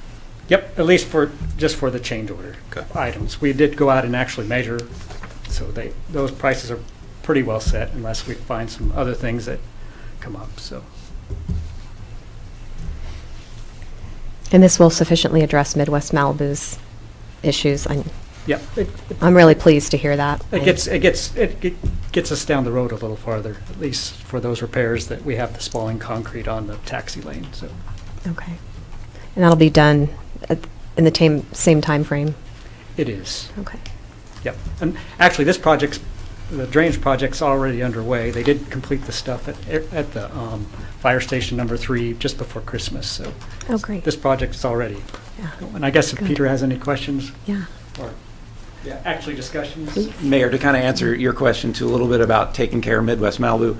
Speaker 15: Yep, at least just for the change order items. We did go out and actually measure, so those prices are pretty well set unless we find some other things that come up, so.
Speaker 8: And this will sufficiently address Midwest Malibu's issues.
Speaker 15: Yep.
Speaker 8: I'm really pleased to hear that.
Speaker 15: It gets us down the road a little farther, at least for those repairs that we have the spalling concrete on the taxi lane, so.
Speaker 8: Okay. And that'll be done in the same time frame?
Speaker 15: It is.
Speaker 8: Okay.
Speaker 15: Yep. And actually, this project's, the drainage project's already underway. They did complete the stuff at the fire station number 3 just before Christmas, so.
Speaker 8: Oh, great.
Speaker 15: This project is already.
Speaker 8: Yeah.
Speaker 15: And I guess if
Speaker 8: Good.
Speaker 15: Peter has any questions.
Speaker 8: Yeah.
Speaker 15: Or, yeah, actually discussions.
Speaker 3: Mayor, to kind of answer your question too, a little bit about taking care of Midwest Malibu,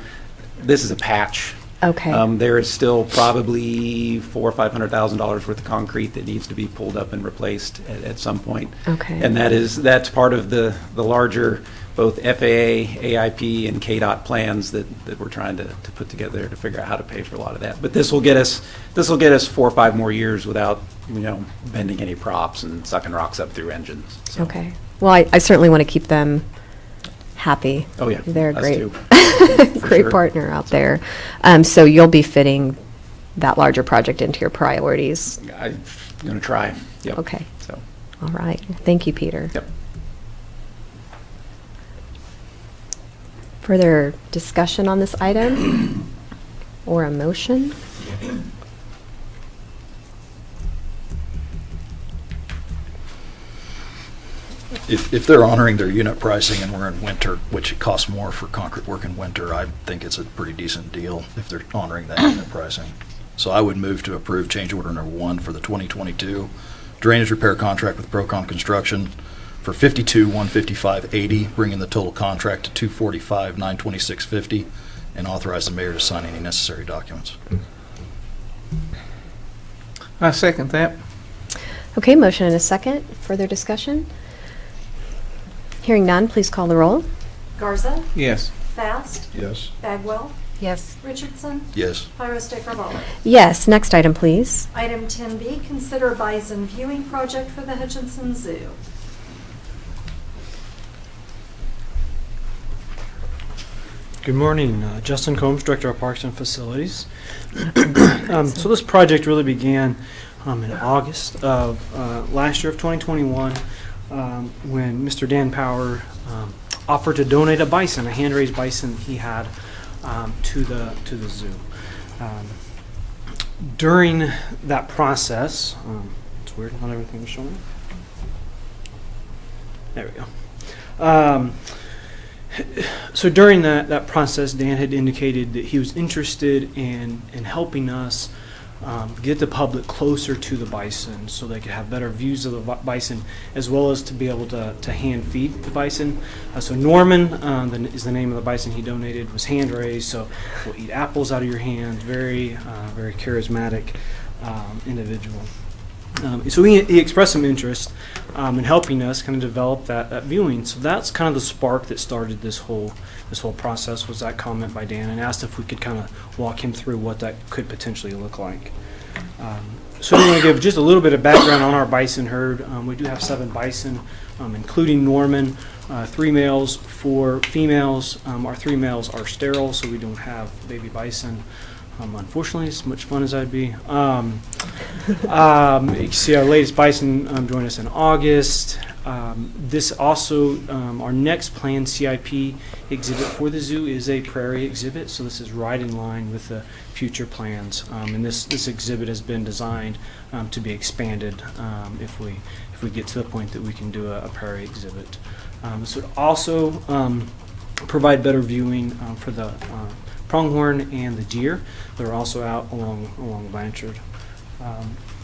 Speaker 3: this is a patch.
Speaker 8: Okay.
Speaker 3: There is still probably $400,000 or $500,000 worth of concrete that needs to be pulled up and replaced at some point.
Speaker 8: Okay.
Speaker 3: And that's part of the larger both FAA, AIP, and KDOT plans that we're trying to put together to figure out how to pay for a lot of that. But this will get us 4 or 5 more years without bending any props and sucking rocks up through engines. So.
Speaker 8: Okay. Well, I certainly want to keep them happy.
Speaker 3: Oh, yeah.
Speaker 8: They're a
Speaker 3: Us
Speaker 8: great,
Speaker 3: too.
Speaker 8: great
Speaker 3: Sure.
Speaker 8: partner out there. So you'll be fitting that larger project into your priorities.
Speaker 3: I'm going to try. Yep.
Speaker 8: Okay.
Speaker 3: So.
Speaker 8: All right. Thank you, Peter.
Speaker 3: Yep.
Speaker 8: Further discussion on this item or a motion?
Speaker 7: If they're honoring their unit pricing and we're in winter, which it costs more for concrete work in winter, I think it's a pretty decent deal if they're honoring that unit pricing. So I would move to approve change order number 1 for the 2022 drainage repair contract with Procon Construction for $52,155.80, bringing the total contract to $245,926.50, and authorize the mayor to sign any necessary documents.
Speaker 9: I second that.
Speaker 8: Okay, motion and a second. Further discussion? Hearing none, please call the roll.
Speaker 2: Garza,
Speaker 9: Yes.
Speaker 2: Fast,
Speaker 6: Yes.
Speaker 2: Bagwell,
Speaker 11: Yes.
Speaker 2: Richardson,
Speaker 7: Yes.
Speaker 2: Pyrostechnic.
Speaker 8: Yes, next item, please.
Speaker 2: Item 10B, consider bison viewing project for the Hutchinson Zoo.
Speaker 16: Good morning, Justin Combs, Director of Parks and Facilities. So this project really began in August of last year of 2021 when Mr. Dan Power offered to donate a bison, a hand-raised bison he had to the zoo. During that process, it's weird, not everything was showing. There we go. So during that process, Dan had indicated that he was interested in helping us get the public closer to the bison so they could have better views of the bison, as well as to be able to hand feed the bison. So Norman is the name of the bison he donated, was hand raised, so will eat apples out of your hand, very charismatic individual. So he expressed some interest in helping us kind of develop that viewing. So that's kind of the spark that started this whole process, was that comment by Dan, and asked if we could kind of walk him through what that could potentially look like. So I'm going to give just a little bit of background on our bison herd. We do have 7 bison, including Norman, 3 males, 4 females. Our 3 males are sterile, so we don't have baby bison. Unfortunately, as much fun as I'd be. You can see our latest bison joined us in August. This also, our next planned CIP exhibit for the zoo is a prairie exhibit, so this is right in line with the future plans. And this exhibit has been designed to be expanded if we get to the point that we can do a prairie exhibit. This would also provide better viewing for the pronghorn and the deer that are also out along Blanchard.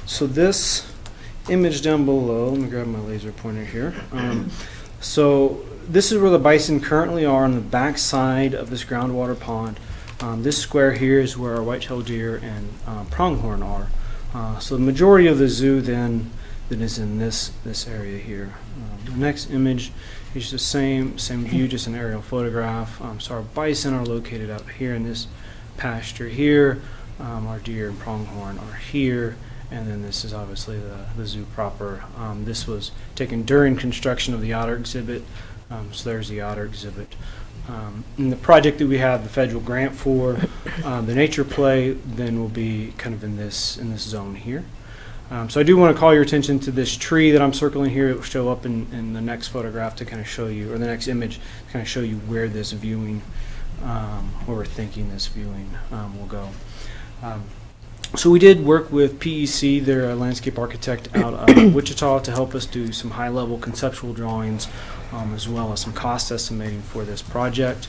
Speaker 16: So this image down below, let me grab my laser pointer here. So this is where the bison currently are on the back side of this groundwater pond. This square here is where our white-tailed deer and pronghorn are. So the majority of the zoo then is in this area here. The next image is the same view, just an aerial photograph. So our bison are located out here in this pasture here. Our deer and pronghorn are here, and then this is obviously the zoo proper. This was taken during construction of the otter exhibit. So there's the otter exhibit. And the project that we have the federal grant for, the nature play, then will be kind of in this zone here. So I do want to call your attention to this tree that I'm circling here. It will show up in the next photograph to kind of show you, or the next image to kind of show you where this viewing, where we're thinking this viewing will go. So we did work with PEC, their landscape architect out of Wichita, to help us do some high-level conceptual drawings, as well as some cost estimating for this project.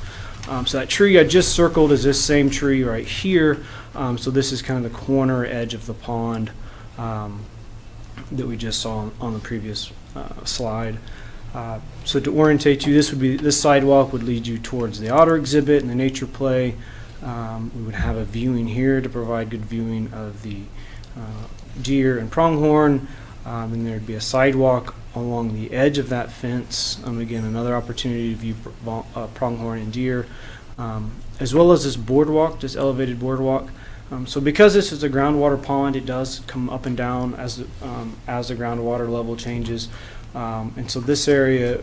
Speaker 16: So that tree I just circled is this same tree right here. So this is kind of the corner edge of the pond that we just saw on the previous slide. So to orientate you, this sidewalk would lead you towards the otter exhibit and the nature play. We would have a viewing here to provide good viewing of the deer and pronghorn. And there'd be a sidewalk along the edge of that fence. Again, another opportunity to view pronghorn and deer, as well as this boardwalk, this elevated boardwalk. So because this is a groundwater pond, it does come up and down as the groundwater level changes. And so this area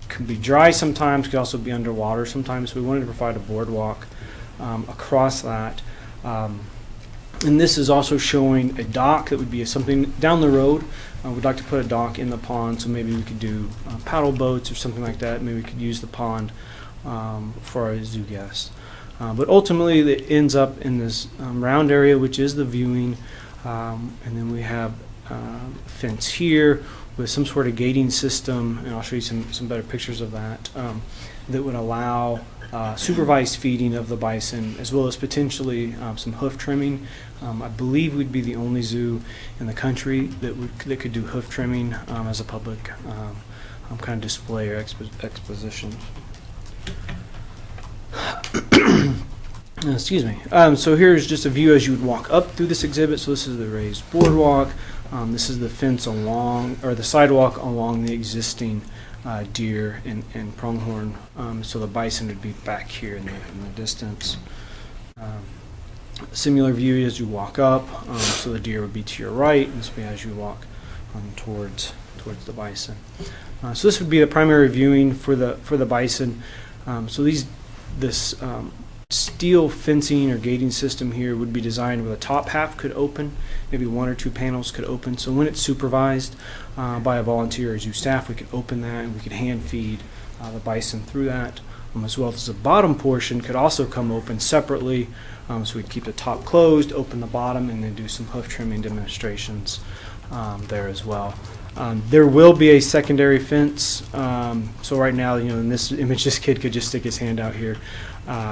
Speaker 16: can be dry sometimes, could also be underwater sometimes. So we wanted to provide a boardwalk across that. And this is also showing a dock that would be something down the road. We'd like to put a dock in the pond, so maybe we could do paddle boats or something like that. Maybe we could use the pond for our zoo guests. But ultimately, it ends up in this round area, which is the viewing. And then we have a fence here with some sort of gating system, and I'll show you some better pictures of that, that would allow supervised feeding of the bison, as well as potentially some hoof trimming. I believe we'd be the only zoo in the country that could do hoof trimming as a public kind of display or exposition. Excuse me. So here's just a view as you would walk up through this exhibit. So this is the raised boardwalk. This is the fence or the sidewalk along the existing deer and pronghorn. So the bison would be back here in the distance. Similar view as you walk up. So the deer would be to your right, and this would be as you walk towards the bison. So this would be the primary viewing for the bison. So this steel fencing or gating system here would be designed where the top half could open, maybe one or two panels could open. So when it's supervised by a volunteer or zoo staff, we could open that and we could hand feed the bison through that, as well as the bottom portion could also come open separately. So we'd keep the top closed, open the bottom, and then do some hoof trimming demonstrations there as well. There will be a secondary fence. So right now, in this image, this kid could just stick his hand out here.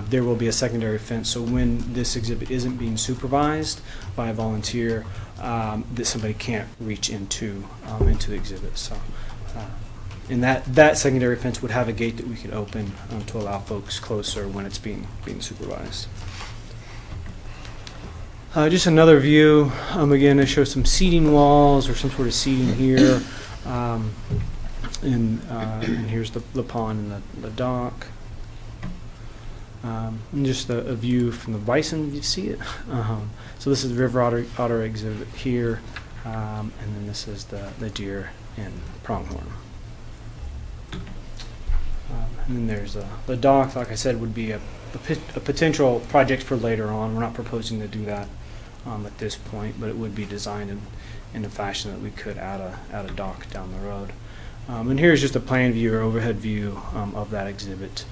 Speaker 16: There will be a secondary fence. So when this exhibit isn't being supervised by a volunteer, that somebody can't reach into the exhibit. So, and that secondary fence would have a gate that we could open to allow folks closer when it's being supervised. Just another view. Again, I show some seating walls or some sort of seating here. And here's the pond and the dock. And just a view from the bison, you see it. So this is the river otter exhibit here. And then this is the deer and pronghorn. And then there's the dock, like I said, would be a potential project for later on. We're not proposing to do that at this point, but it would be designed in a fashion that we could add a dock down the road. And here's just a plan view or overhead view of that exhibit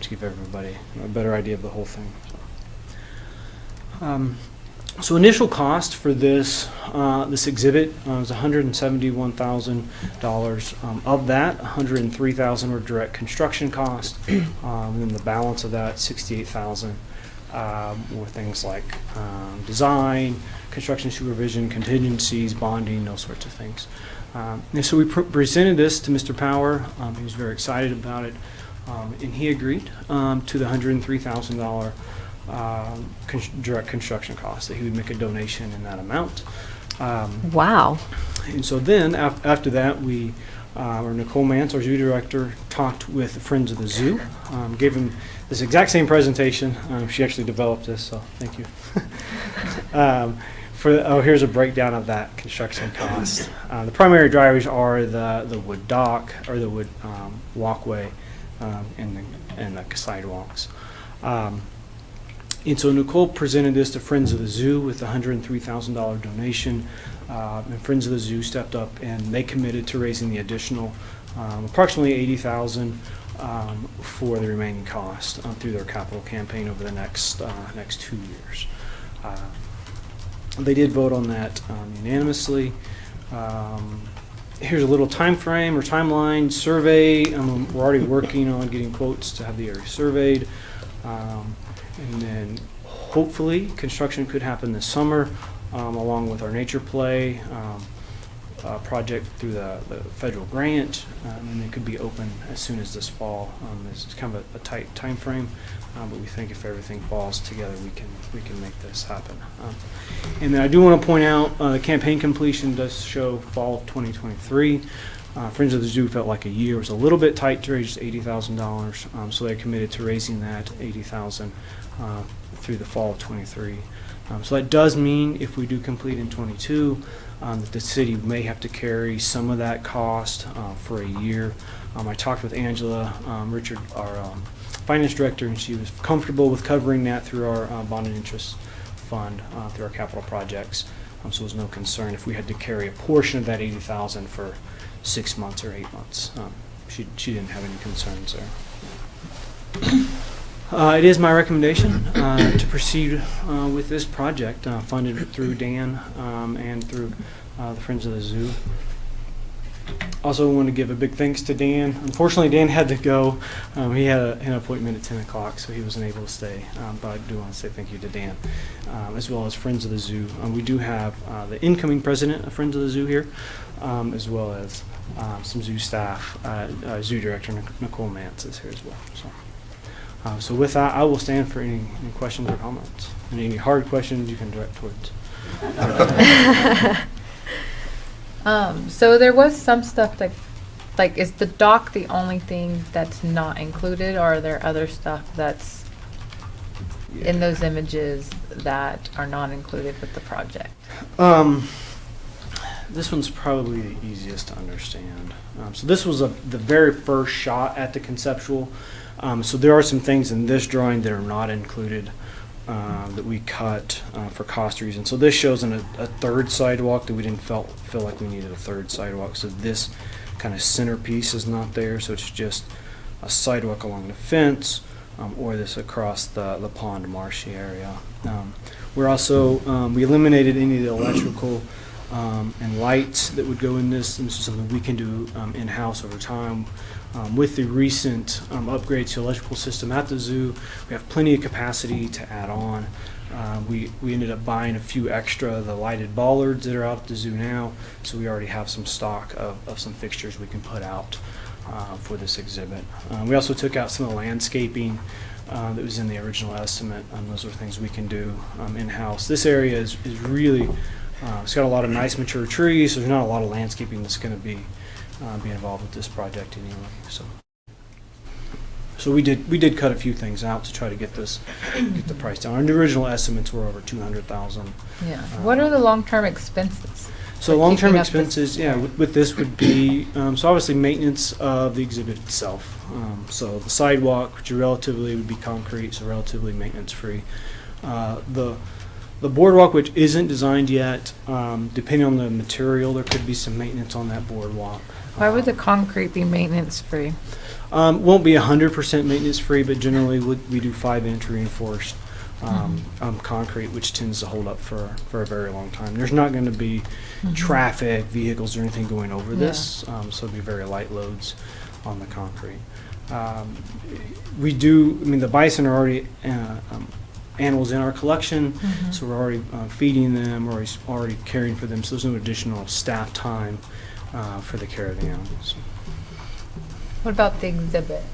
Speaker 16: to give everybody a better idea of the whole thing. So initial cost for this exhibit was $171,000. Of that, $103,000 were direct construction costs, and then the balance of that, $68,000, were things like design, construction supervision, contingencies, bonding, those sorts of things. And so we presented this to Mr. Power. He was very excited about it, and he agreed to the $103,000 direct construction costs, that he would make a donation in that amount.
Speaker 8: Wow.
Speaker 16: And so then after that, Nicole Mance, our zoo director, talked with the Friends of the Zoo, gave him this exact same presentation. She actually developed this, so thank you. Here's a breakdown of that construction cost. The primary drivers are the wood dock or the wood walkway and the sidewalks. And so Nicole presented this to Friends of the Zoo with a $103,000 donation. And Friends of the Zoo stepped up and they committed to raising the additional approximately $80,000 for the remaining cost through their capital campaign over the next 2 years. They did vote on that unanimously. Here's a little time frame or timeline survey. We're already working on getting quotes to have the area surveyed. And then hopefully construction could happen this summer along with our nature play project through the federal grant. And it could be open as soon as this fall. It's kind of a tight time frame, but we think if everything falls together, we can make this happen. And then I do want to point out the campaign completion does show fall of 2023. Friends of the Zoo felt like a year was a little bit tight to raise $80,000, so they committed to raising that $80,000 through the fall of 23. So that does mean if we do complete in 22, that the city may have to carry some of that cost for a year. I talked with Angela Richard, our finance director, and she was comfortable with covering that through our bond and interest fund through our capital projects. So there was no concern if we had to carry a portion of that $80,000 for 6 months or 8 months. She didn't have any concerns there. It is my recommendation to proceed with this project, funded through Dan and through the Friends of the Zoo. Also want to give a big thanks to Dan. Unfortunately, Dan had to go. He had an appointment at 10 o'clock, so he wasn't able to stay. But I do want to say thank you to Dan, as well as Friends of the Zoo. We do have the incoming president of Friends of the Zoo here, as well as some zoo staff. Zoo director Nicole Mance is here as well. So with that, I will stand for any questions or comments. And any hard questions you can direct towards.
Speaker 3: So there was some stuff like is the dock the only thing that's not included, or are there other stuff that's in those images that are not included with the project?
Speaker 16: This one's probably the easiest to understand. So this was the very first shot at the conceptual. So there are some things in this drawing that are not included that we cut for cost reasons. So this shows a third sidewalk that we didn't feel like we needed a third sidewalk. So this kind of centerpiece is not there. So it's just a sidewalk along the fence or this across the pond marshy area. We're also, we eliminated any of the electrical and lights that would go in this. This is something we can do in-house over time. With the recent upgrades to the electrical system at the zoo, we have plenty of capacity to add on. We ended up buying a few extra the lighted bollards that are out at the zoo now, so we already have some stock of some fixtures we can put out for this exhibit. We also took out some of the landscaping that was in the original estimate. Those are things we can do in-house. This area is really, it's got a lot of nice mature trees, so there's not a lot of landscaping that's going to be involved with this project anyway. So we did cut a few things out to try to get the price down. Our original estimates were over $200,000.
Speaker 3: Yeah. What are the long-term expenses?
Speaker 16: So long-term expenses, with this would be so obviously maintenance of the exhibit itself. So the sidewalk, which would be concrete, so relatively maintenance-free. The boardwalk, which isn't designed yet, depending on the material, there could be some maintenance on that boardwalk.
Speaker 3: Why would the concrete be maintenance-free?
Speaker 16: Won't be 100% maintenance-free, but generally we do 5-inch reinforced concrete, which tends to hold up for a very long time. There's not going to be traffic, vehicles, or anything going over this, so it'll be very light loads on the concrete. The bison are already animals in our collection, so we're already feeding them, or already caring for them, so there's no additional staff time for the care of the animals.
Speaker 3: What about the exhibit?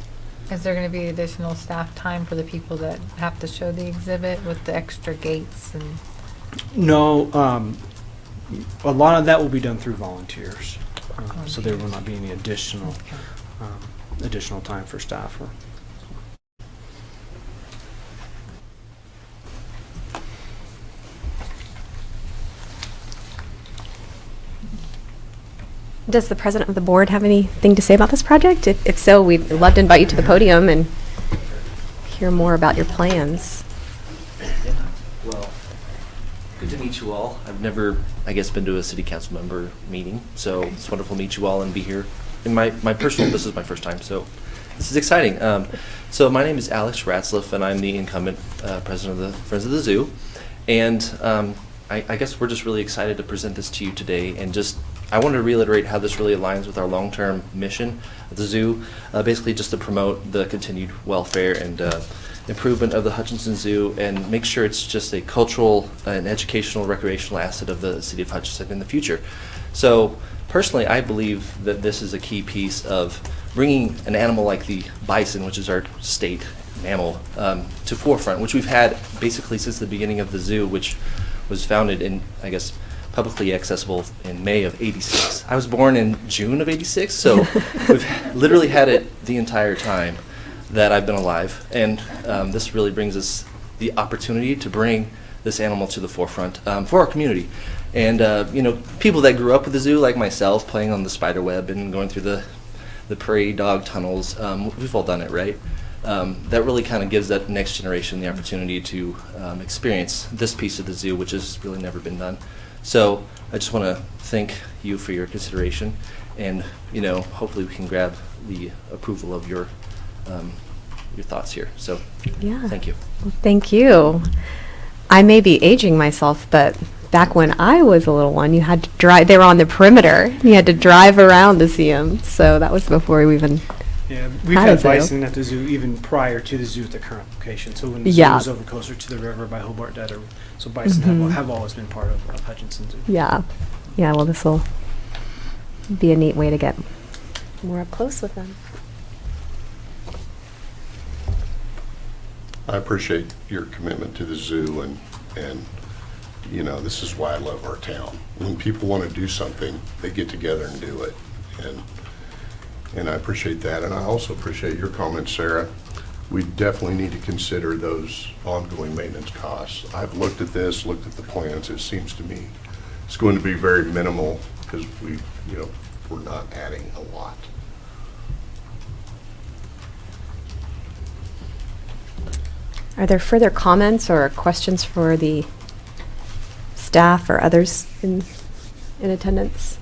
Speaker 3: Is there going to be additional staff time for the people that have to show the exhibit with the extra gates and?
Speaker 16: No, a lot of that will be done through volunteers, so there will not be any additional time for staff.
Speaker 8: Does the president of the board have anything to say about this project? If so, we'd love to invite you to the podium and hear more about your plans.
Speaker 17: Well, good to meet you all. I've never, been to a city council member meeting, so it's wonderful to meet you all and be here. In my personal, this is my first time, so this is exciting. So my name is Alex Ratzliff, and I'm the incumbent president of the Friends of the Zoo. And I guess we're just really excited to present this to you today, and just I want to reiterate how this really aligns with our long-term mission of the zoo, basically just to promote the continued welfare and improvement of the Hutchinson Zoo and make sure it's just a cultural and educational recreational asset of the city of Hutchinson in the future. So personally, I believe that this is a key piece of bringing an animal like the bison, which is our state mammal, to forefront, which we've had basically since the beginning of the zoo, which was founded in, I guess, publicly accessible in May of '86. I was born in June of '86, so we've literally had it the entire time that I've been alive. And this really brings us the opportunity to bring this animal to the forefront for our community. And you know, people that grew up with the zoo, like myself, playing on the spider web and going through the prairie dog tunnels, we've all done it, right? That really kind of gives that next generation the opportunity to experience this piece of the zoo, which has really never been done. So I just want to thank you for your consideration, and you know, hopefully we can grab the approval of your thoughts here. So
Speaker 8: Yeah.
Speaker 17: thank you.
Speaker 8: Well, thank you. I may be aging myself, but back when I was a little one, you had to drive. They were on the perimeter. You had to drive around to see them. So that was before we even.
Speaker 16: Yeah, we've
Speaker 8: had a
Speaker 16: had
Speaker 8: zoo.
Speaker 16: bison at the zoo even prior to the zoo at the current location. So when the zoo
Speaker 8: Yeah.
Speaker 16: was over closer to the river by Hobart Deader, so bison
Speaker 8: Mhm.
Speaker 16: have always been part of Hutchinson Zoo.
Speaker 8: Yeah. Yeah. Well, this will be a neat way to get more up close with them.
Speaker 6: I appreciate your commitment to the zoo, and you know, this is why I love our town. When people want to do something, they get together and do it. And I appreciate that. And I also appreciate your comments, Sarah. We definitely need to consider those ongoing maintenance costs. I've looked at this, looked at the plans. It seems to me it's going to be very minimal because we're not adding a lot.
Speaker 8: Are there further comments or questions for the staff or others in attendance?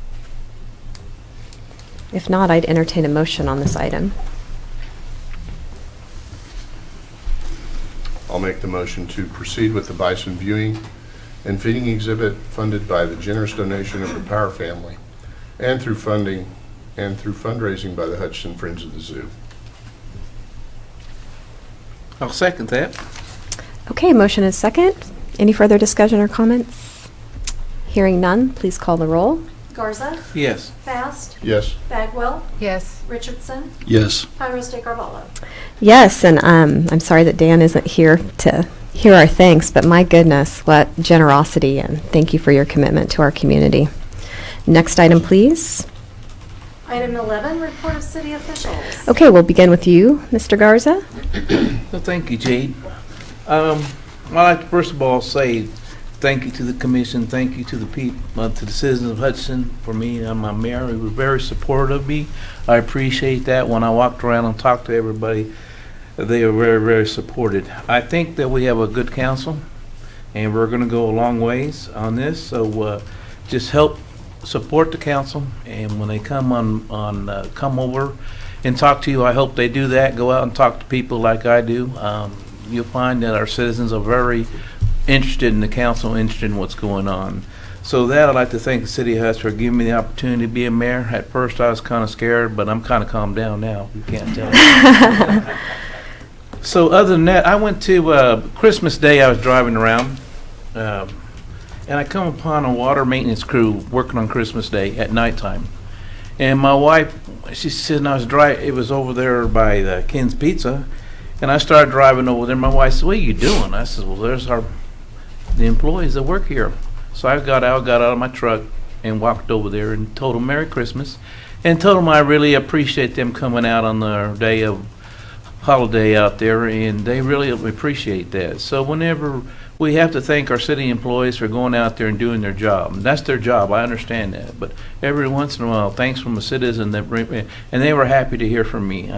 Speaker 8: If not, I'd entertain a motion on this item.
Speaker 6: I'll make the motion to proceed with the bison viewing and feeding exhibit funded by the generous donation of the Power family and through fundraising by the Hutchinson Friends of the Zoo.
Speaker 9: I'll second that.
Speaker 8: Okay, motion is second. Any further discussion or comments? Hearing none, please call the roll.
Speaker 2: Garza.
Speaker 9: Yes.
Speaker 2: Fast.
Speaker 6: Yes.
Speaker 2: Bagwell.
Speaker 3: Yes.
Speaker 2: Richardson.
Speaker 7: Yes.
Speaker 2: Pyros de Carvalho.
Speaker 8: Yes, and I'm sorry that Dan isn't here to hear our thanks, but my goodness, what generosity, and thank you for your commitment to our community. Next item, please.
Speaker 2: Item 11, report of city officials.
Speaker 8: Okay, we'll begin with you, Mr. Garza.
Speaker 9: Well, thank you, Jade. I'd like to first of all say thank you to the commission, thank you to the people, to the citizens of Hudson. For me, I'm my mayor. They were very supportive of me. I appreciate that. When I walked around and talked to everybody, they were very, very supported. I think that we have a good council, and we're going to go a long ways on this. So just help support the council, and when they come come over and talk to you, I hope they do that. Go out and talk to people like I do. You'll find that our citizens are very interested in the council, interested in what's going on. So that I'd like to thank the city of Hudson for giving me the opportunity to be a mayor. At first I was kind of scared, but I'm kind of calmed down now. You can't tell. So other than that, I went to Christmas Day. I was driving around, and I come upon a water maintenance crew working on Christmas Day at nighttime. And my wife, she said, and I was driving. It was over there by the Ken's Pizza. And I started driving over there. My wife said, "What are you doing?" I said, "Well, there's the employees that work here." So I got out of my truck and walked over there and told them Merry Christmas and told them I really appreciate them coming out on their day of holiday out there, and they really appreciate that. So whenever we have to thank our city employees for going out there and doing their job. And that's their job. I understand that. But every once in a while, thanks from a citizen that and they were happy to hear from me.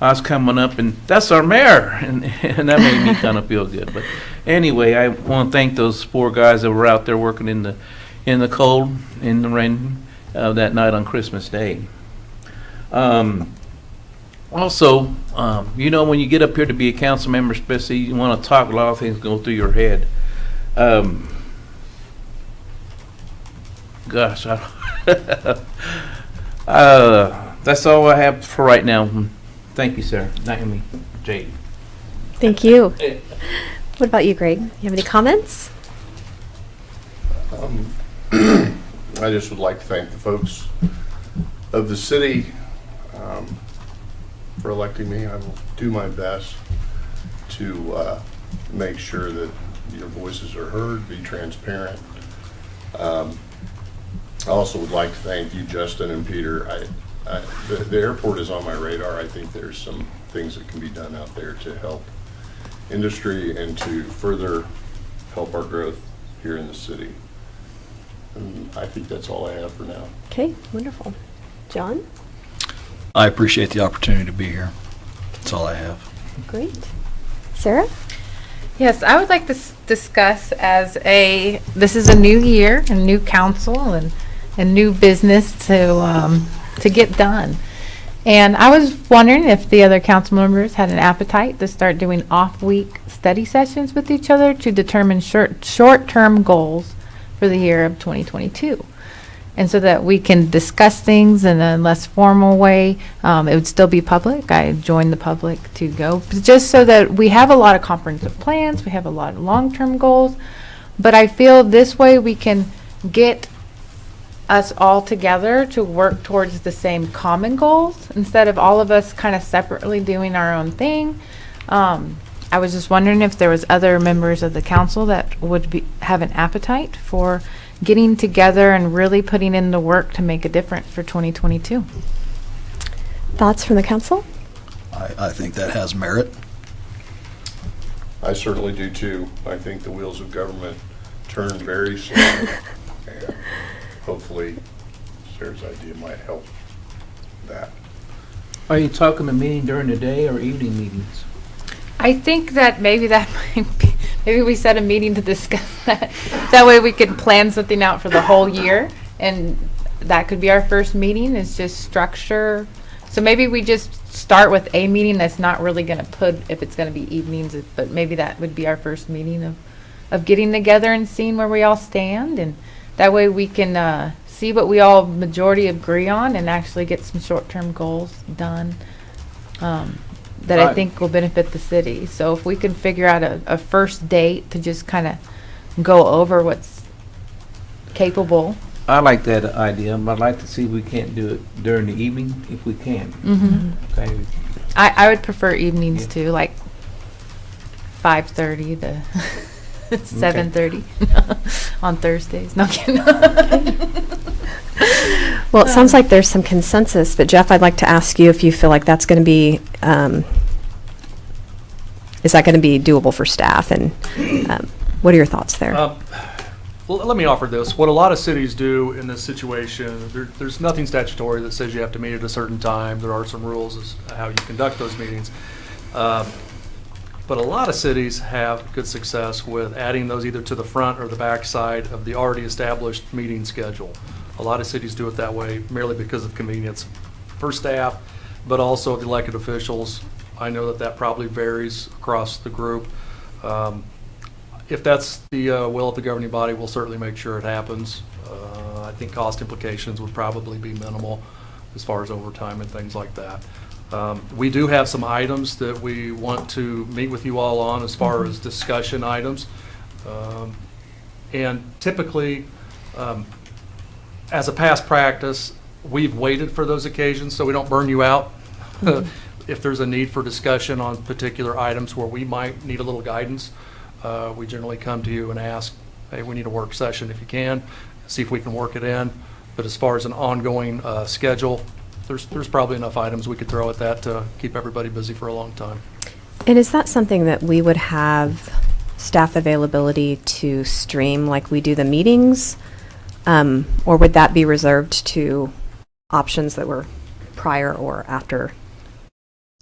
Speaker 9: I was coming up, and that's our mayor, and that made me kind of feel good. But anyway, I want to thank those poor guys that were out there working in the cold, in the rain that night on Christmas Day. Also, when you get up here to be a council member, especially you want to talk, a lot of things go through your head. Gosh, that's all I have for right now. Thank you, sir. Naomi, Jade.
Speaker 8: Thank you. What about you, Greg? You have any comments?
Speaker 6: I just would like to thank the folks of the city for electing me. I will do my best to make sure that your voices are heard, be transparent. I also would like to thank you, Justin and Peter. The airport is on my radar. I think there's some things that can be done out there to help industry and to further help our growth here in the city. And I think that's all I have for now.
Speaker 8: Okay, wonderful. John?
Speaker 7: I appreciate the opportunity to be here. That's all I have.
Speaker 8: Great. Sarah?
Speaker 18: Yes, I would like to discuss this is a new year, a new council, and new business to get done. And I was wondering if the other council members had an appetite to start doing off-week study sessions with each other to determine short-term goals for the year of 2022. And so that we can discuss things in a less formal way. It would still be public. I joined the public to go, just so that we have a lot of comprehensive plans, we have a lot of long-term goals. But I feel this way we can get us all together to work towards the same common goals instead of all of us kind of separately doing our own thing. I was just wondering if there was other members of the council that would have an appetite for getting together and really putting in the work to make a difference for 2022.
Speaker 8: Thoughts from the council?
Speaker 7: I think that has merit.
Speaker 6: I certainly do too. I think the wheels of government turn very slowly, and hopefully Sarah's idea might help that.
Speaker 9: Are you talking a meeting during the day or evening meetings?
Speaker 18: I think that maybe that might be, maybe we set a meeting to discuss that. That way we could plan something out for the whole year, and that could be our first meeting, is just structure. So maybe we just start with a meeting that's not really going to put, if it's going to be evenings, but maybe that would be our first meeting of getting together and seeing where we all stand, and that way we can see what we all majority agree on and actually get some short-term goals done. That I think will benefit the city. So if we can figure out a first date to just kind of go over what's capable.
Speaker 9: I like that idea, but I'd like to see if we can't do it during the evening if we can.
Speaker 18: Mm-hmm.
Speaker 9: Okay.
Speaker 18: I would prefer evenings too, like 5:30 to 7:30 on Thursdays. No kidding.
Speaker 8: Well, it sounds like there's some consensus, but Jeff, I'd like to ask you if you feel like that's going to be, is that going to be doable for staff? And what are your thoughts there?
Speaker 10: Well, let me offer this. What a lot of cities do in this situation, there's nothing statutory that says you have to meet at a certain time. There are some rules as to how you conduct those meetings. But a lot of cities have good success with adding those either to the front or the back side of the already established meeting schedule. A lot of cities do it that way merely because of convenience for staff, but also the elected officials. I know that probably varies across the group. If that's the will of the governing body, we'll certainly make sure it happens. I think cost implications would probably be minimal as far as overtime and things like that. We do have some items that we want to meet with you all on as far as discussion items. And typically, as a past practice, we've waited for those occasions so we don't burn you out. If there's a need for discussion on particular items where we might need a little guidance, we generally come to you and ask, hey, we need a work session if you can, see if we can work it in. But as far as an ongoing schedule, there's probably enough items we could throw at that to keep everybody busy for a long time.
Speaker 8: And is that something that we would have staff availability to stream like we do the meetings? Or would that be reserved to options that were prior or after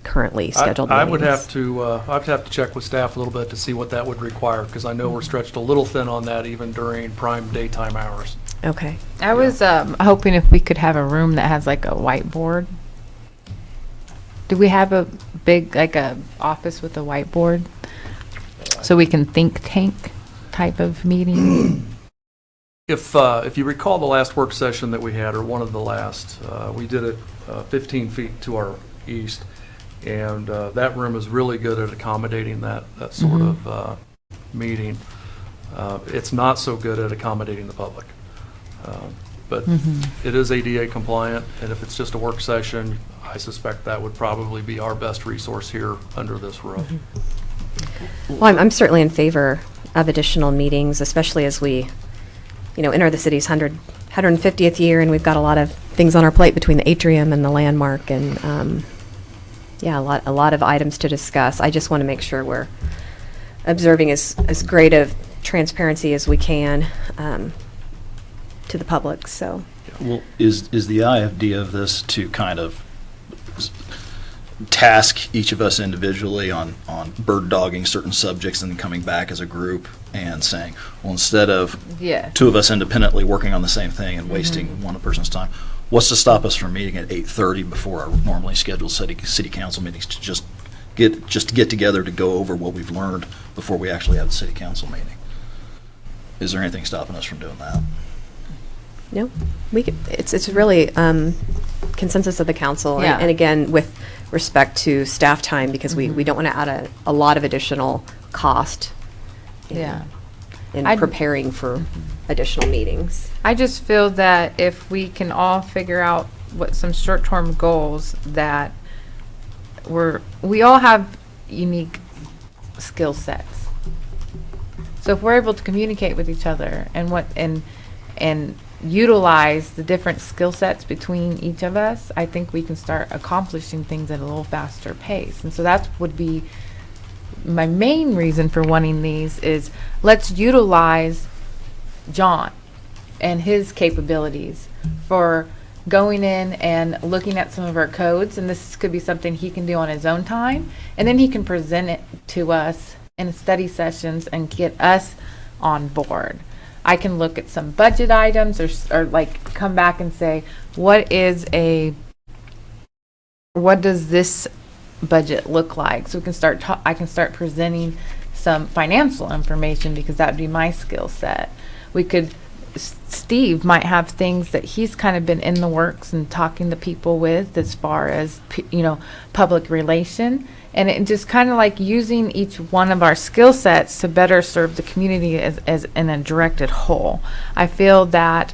Speaker 8: currently scheduled meetings?
Speaker 10: I would have to, I'd have to check with staff a little bit to see what that would require, because I know we're stretched a little thin on that even during prime daytime hours.
Speaker 8: Okay.
Speaker 18: I was hoping if we could have a room that has like a whiteboard. Do we have a big, like a office with a whiteboard? So we can think tank type of meeting?
Speaker 10: If you recall the last work session that we had, or one of the last, we did it 15 feet to our east, and that room is really good at accommodating that sort of meeting. It's not so good at accommodating the public. But it is ADA compliant, and if it's just a work session, I suspect that would probably be our best resource here under this roof.
Speaker 8: Well, I'm certainly in favor of additional meetings, especially as we, enter the city's 150th year, and we've got a lot of things on our plate between the atrium and the landmark, and a lot of items to discuss. I just want to make sure we're observing as great of transparency as we can to the public. So,
Speaker 7: Well, is the idea of this to kind of task each of us individually on bird dogging certain subjects and then coming back as a group and saying, well, instead of two of us independently working on the same thing and wasting one person's time, what's to stop us from meeting at 8:30 before our normally scheduled city council meetings to just get together to go over what we've learned before we actually have the city council meeting? Is there anything stopping us from doing that?
Speaker 8: no, it's really consensus of the council.
Speaker 18: Yeah.
Speaker 8: And again, with respect to staff time, because we don't want to add a lot of additional cost in preparing for additional meetings.
Speaker 18: I just feel that if we can all figure out what some short-term goals that we all have unique skill sets. So if we're able to communicate with each other and utilize the different skill sets between each of us, I think we can start accomplishing things at a little faster pace. And so that would be my main reason for wanting these, is let's utilize John and his capabilities for going in and looking at some of our codes, and this could be something he can do on his own time, and then he can present it to us in study sessions and get us on board. I can look at some budget items or like come back and say, what does this budget look like? So we can I can start presenting some financial information, because that would be my skill set. Steve might have things that he's kind of been in the works and talking to people with as far as, public relation. And it just kind of like using each one of our skill sets to better serve the community as in a directed whole. I feel that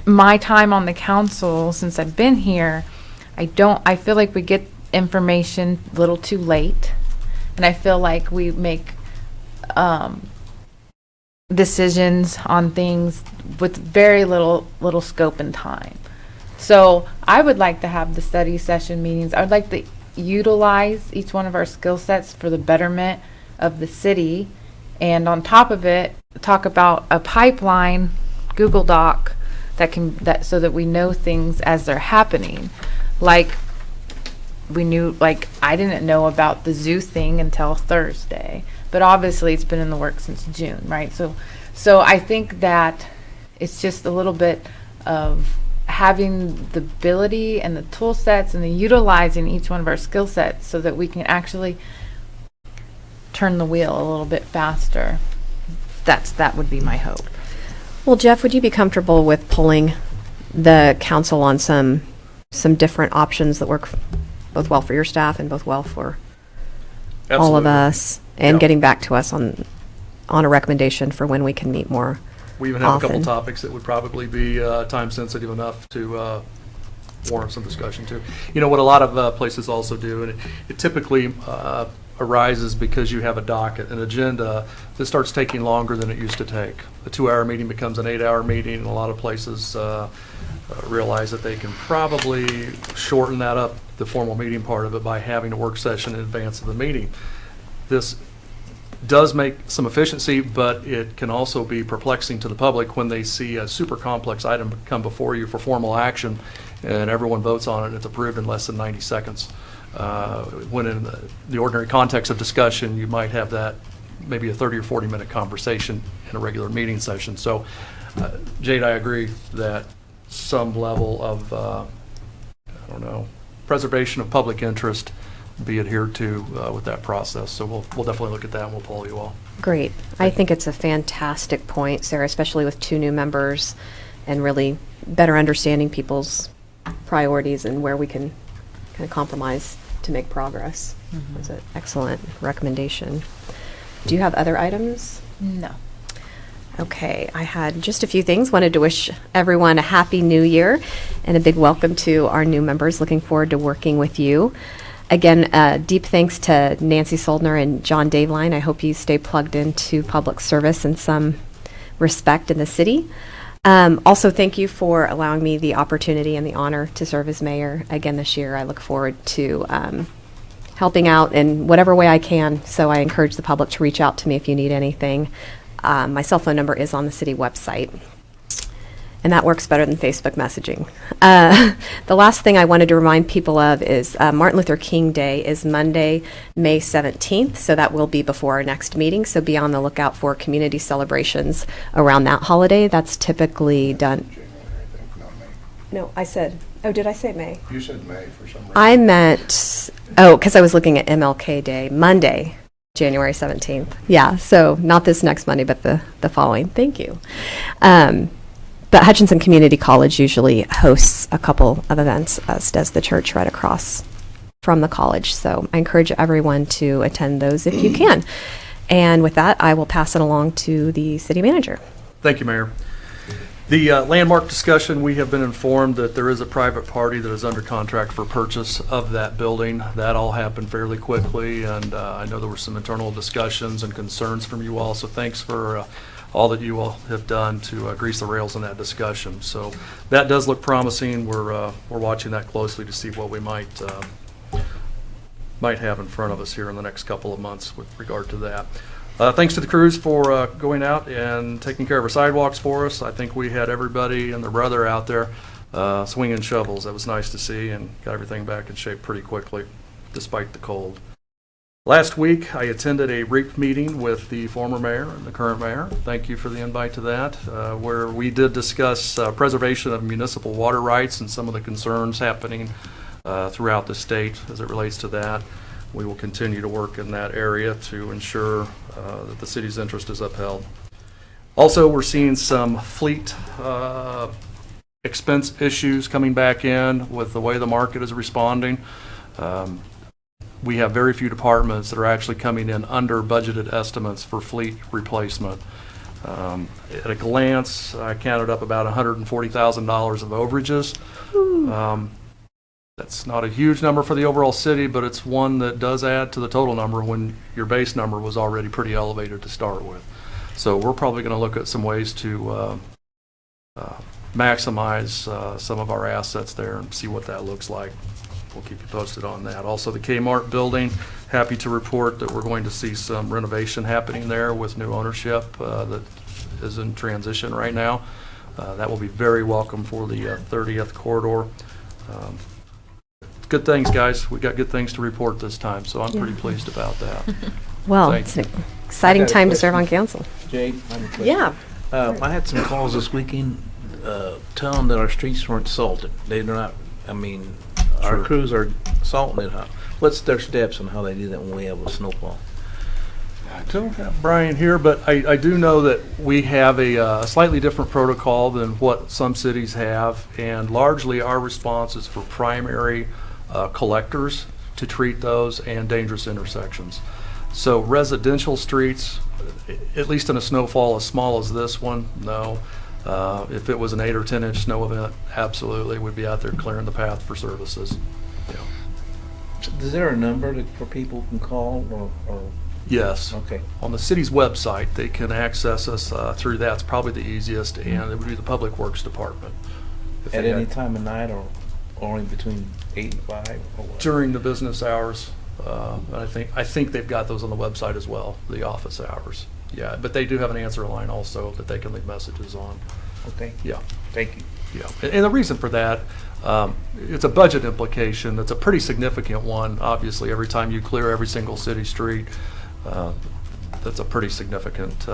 Speaker 18: my time on the council, since I've been here, I feel like we get information a little too late. And I feel like we make decisions on things with very little scope and time. So I would like to have the study session meetings. I would like to utilize each one of our skill sets for the betterment of the city, and on top of it, talk about a pipeline Google Doc so that we know things as they're happening. Like I didn't know about the zoo thing until Thursday, but obviously it's been in the works since June, right? So I think that it's just a little bit of having the ability and the tool sets and the utilizing each one of our skill sets so that we can actually turn the wheel a little bit faster. That would be my hope.
Speaker 8: Well, Jeff, would you be comfortable with pulling the council on some different options that work both well for your staff and both well for all of us, and getting back to us on a recommendation for when we can meet more?
Speaker 10: We even have a couple topics that would probably be time sensitive enough to warrant some discussion too. What a lot of places also do, and it typically arises because you have a docket, an agenda that starts taking longer than it used to take. A 2-hour meeting becomes an 8-hour meeting, and a lot of places realize that they can probably shorten that up, the formal meeting part of it, by having a work session in advance of the meeting. This does make some efficiency, but it can also be perplexing to the public when they see a super complex item come before you for formal action and everyone votes on it and it's approved in less than 90 seconds. When in the ordinary context of discussion, you might have that maybe a 30 or 40 minute conversation in a regular meeting session. So, Jade, I agree that some level of, preservation of public interest be adhered to with that process. So we'll definitely look at that and we'll poll you all.
Speaker 8: Great. I think it's a fantastic point, Sarah, especially with 2 new members and really better understanding people's priorities and where we can kind of compromise to make progress. That's an excellent recommendation. Do you have other items?
Speaker 18: No.
Speaker 8: Okay, I had just a few things. Wanted to wish everyone a happy new year and a big welcome to our new members. Looking forward to working with you. Again, deep thanks to Nancy Soldner and John Daveline. I hope you stay plugged into public service in some respect in the city. Also, thank you for allowing me the opportunity and the honor to serve as mayor again this year. I look forward to helping out in whatever way I can. So I encourage the public to reach out to me if you need anything. My cell phone number is on the city website, and that works better than Facebook messaging. The last thing I wanted to remind people of is Martin Luther King Day is Monday, May 17th, so that will be before our next meeting, so be on the lookout for community celebrations around that holiday. That's typically done. No, I said, oh, did I say May?
Speaker 6: You said May for some reason.
Speaker 8: I meant, because I was looking at MLK Day, Monday, January 17th. Yeah, so not this next Monday, but the following. Thank you. But Hutchinson Community College usually hosts a couple of events, as does the church right across from the college. So I encourage everyone to attend those if you can. And with that, I will pass it along to the city manager.
Speaker 10: Thank you, Mayor. The landmark discussion, we have been informed that there is a private party that is under contract for purchase of that building. That all happened fairly quickly, and I know there were some internal discussions and concerns from you all, so thanks for all that you all have done to grease the rails in that discussion. So that does look promising. We're watching that closely to see what we might have in front of us here in the next couple of months with regard to that. Thanks to the crews for going out and taking care of our sidewalks for us. I think we had everybody and their brother out there swinging shovels. That was nice to see, and got everything back in shape pretty quickly, despite the cold. Last week, I attended a REAP meeting with the former mayor and the current mayor. Thank you for the invite to that, where we did discuss preservation of municipal water rights and some of the concerns happening throughout the state as it relates to that. We will continue to work in that area to ensure that the city's interest is upheld. Also, we're seeing some fleet expense issues coming back in with the way the market is responding. We have very few departments that are actually coming in under budgeted estimates for fleet replacement. At a glance, I counted up about $140,000 of overages. That's not a huge number for the overall city, but it's one that does add to the total number when your base number was already pretty elevated to start with. So we're probably going to look at some ways to maximize some of our assets there and see what that looks like. We'll keep you posted on that. Also, the Kmart building, happy to report that we're going to see some renovation happening there with new ownership that is in transition right now. That will be very welcome for the 30th corridor. Good things, guys. We got good things to report this time, so I'm pretty pleased about that.
Speaker 8: Well,
Speaker 10: Thank
Speaker 8: it's
Speaker 10: you.
Speaker 8: an exciting time to serve on council.
Speaker 9: Jade, I have a question.
Speaker 8: Yeah.
Speaker 9: I had some calls this weekend telling that our streets weren't salted. They're not, I mean, our
Speaker 10: Sure.
Speaker 9: crews are salting it. What's their steps on how they do that when we have a snowfall?
Speaker 10: I don't have Brian here, but I do know that we have a slightly different protocol than what some cities have, and largely our response is for primary collectors to treat those and dangerous intersections. So residential streets, at least in a snowfall as small as this one, no. If it was an 8 or 10 inch snow event, absolutely, we'd be out there clearing the path for services. Yeah.
Speaker 9: Is there a number for people can call or?
Speaker 10: Yes.
Speaker 9: Okay.
Speaker 10: On the city's website, they can access us through that. It's probably the easiest, and it would be the Public Works Department.
Speaker 9: At any time of night or only between 8 and 5? Or what?
Speaker 10: During the business hours. I think they've got those on the website as well, the office hours. Yeah, but they do have an answer line also that they can leave messages on.
Speaker 9: Okay.
Speaker 10: Yeah.
Speaker 9: Thank you.
Speaker 10: Yeah, and the reason for that, it's a budget implication that's a pretty significant one. Obviously, every time you clear every single city street, that's a pretty significant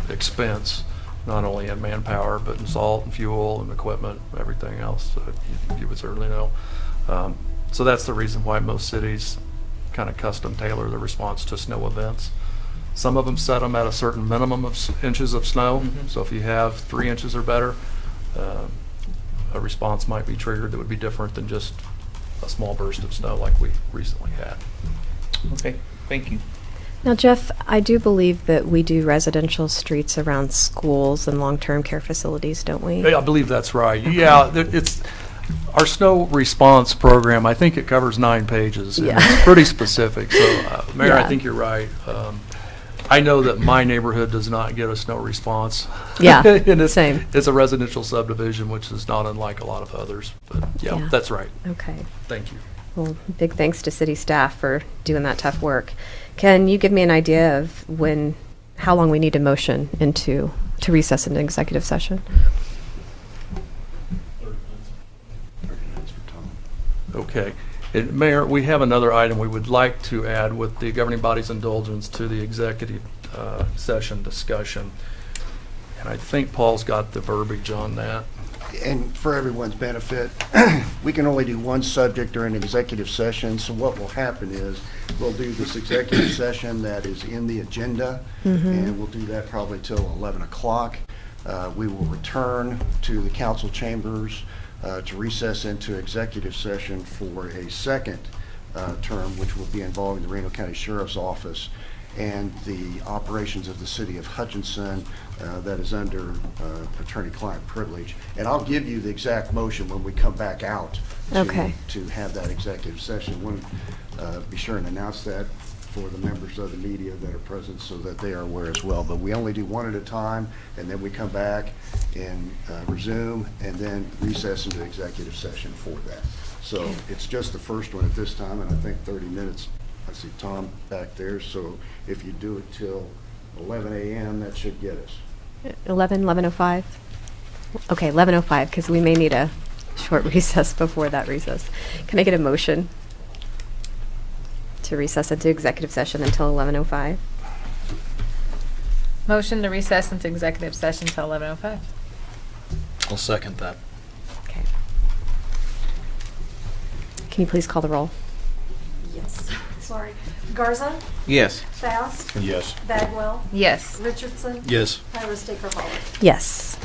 Speaker 10: expense, not only in manpower, but in salt and fuel and equipment, everything else you would certainly know. So that's the reason why most cities kind of custom tailor the response to snow events. Some of them set them at a certain minimum of inches of snow. So if you have 3 inches or better, a response might be triggered that would be different than just a small burst of snow like we recently had.
Speaker 9: Okay, thank you.
Speaker 8: Now, Jeff, I do believe that we do residential streets around schools and long-term care facilities, don't we?
Speaker 10: Yeah, I believe that's right. Yeah, it's our snow response program. I think it covers 9 pages. And
Speaker 8: Yeah.
Speaker 10: it's pretty specific. So, Mayor, I
Speaker 8: Yeah.
Speaker 10: think you're right. I know that my neighborhood does not get a snow response.
Speaker 8: Yeah,
Speaker 10: And it's,
Speaker 8: same.
Speaker 10: It's a residential subdivision, which is not unlike a lot of others. But yeah,
Speaker 8: Yeah.
Speaker 10: that's right.
Speaker 8: Okay.
Speaker 10: Thank you.
Speaker 8: Well, big thanks to city staff for doing that tough work. Can you give me an idea of how long we need to motion to recess into executive session?
Speaker 10: Okay. And Mayor, we have another item we would like to add with the governing body's indulgence to the executive session discussion. And I think Paul's got the verbiage on that.
Speaker 12: And for everyone's benefit, we can only do one subject during an executive session, so what will happen is, we'll do this executive session that is in the agenda, and we'll do that probably till 11 o'clock. We will return to the council chambers to recess into executive session for a second term, which will be involving the Reno County Sheriff's Office and the operations of the city of Hutchinson that is under attorney-client privilege. And I'll give you the exact motion when we come back out to have that executive session. We'll be sure and announce that for the members of the media that are present so that they are aware as well. But we only do one at a time, and then we come back and resume, and then recess into executive session for that. So it's just the first one at this time, and I think 30 minutes. I see Tom back there, so if you do it till 11 a.m., that should get us.
Speaker 8: 11:05? Okay, 11:05, because we may need a short recess before that recess. Can I get a motion to recess into executive session until 11:05?
Speaker 18: Motion to recess into executive session till 11:05.
Speaker 7: I'll second that.
Speaker 8: Okay. Can you please call the roll?
Speaker 2: Yes. Sorry. Garza?
Speaker 9: Yes.
Speaker 2: Fast?
Speaker 6: Yes.
Speaker 2: Bagwell?
Speaker 18: Yes.
Speaker 2: Richardson?
Speaker 7: Yes.
Speaker 2: Iris Staker-Hall.
Speaker 8: Yes.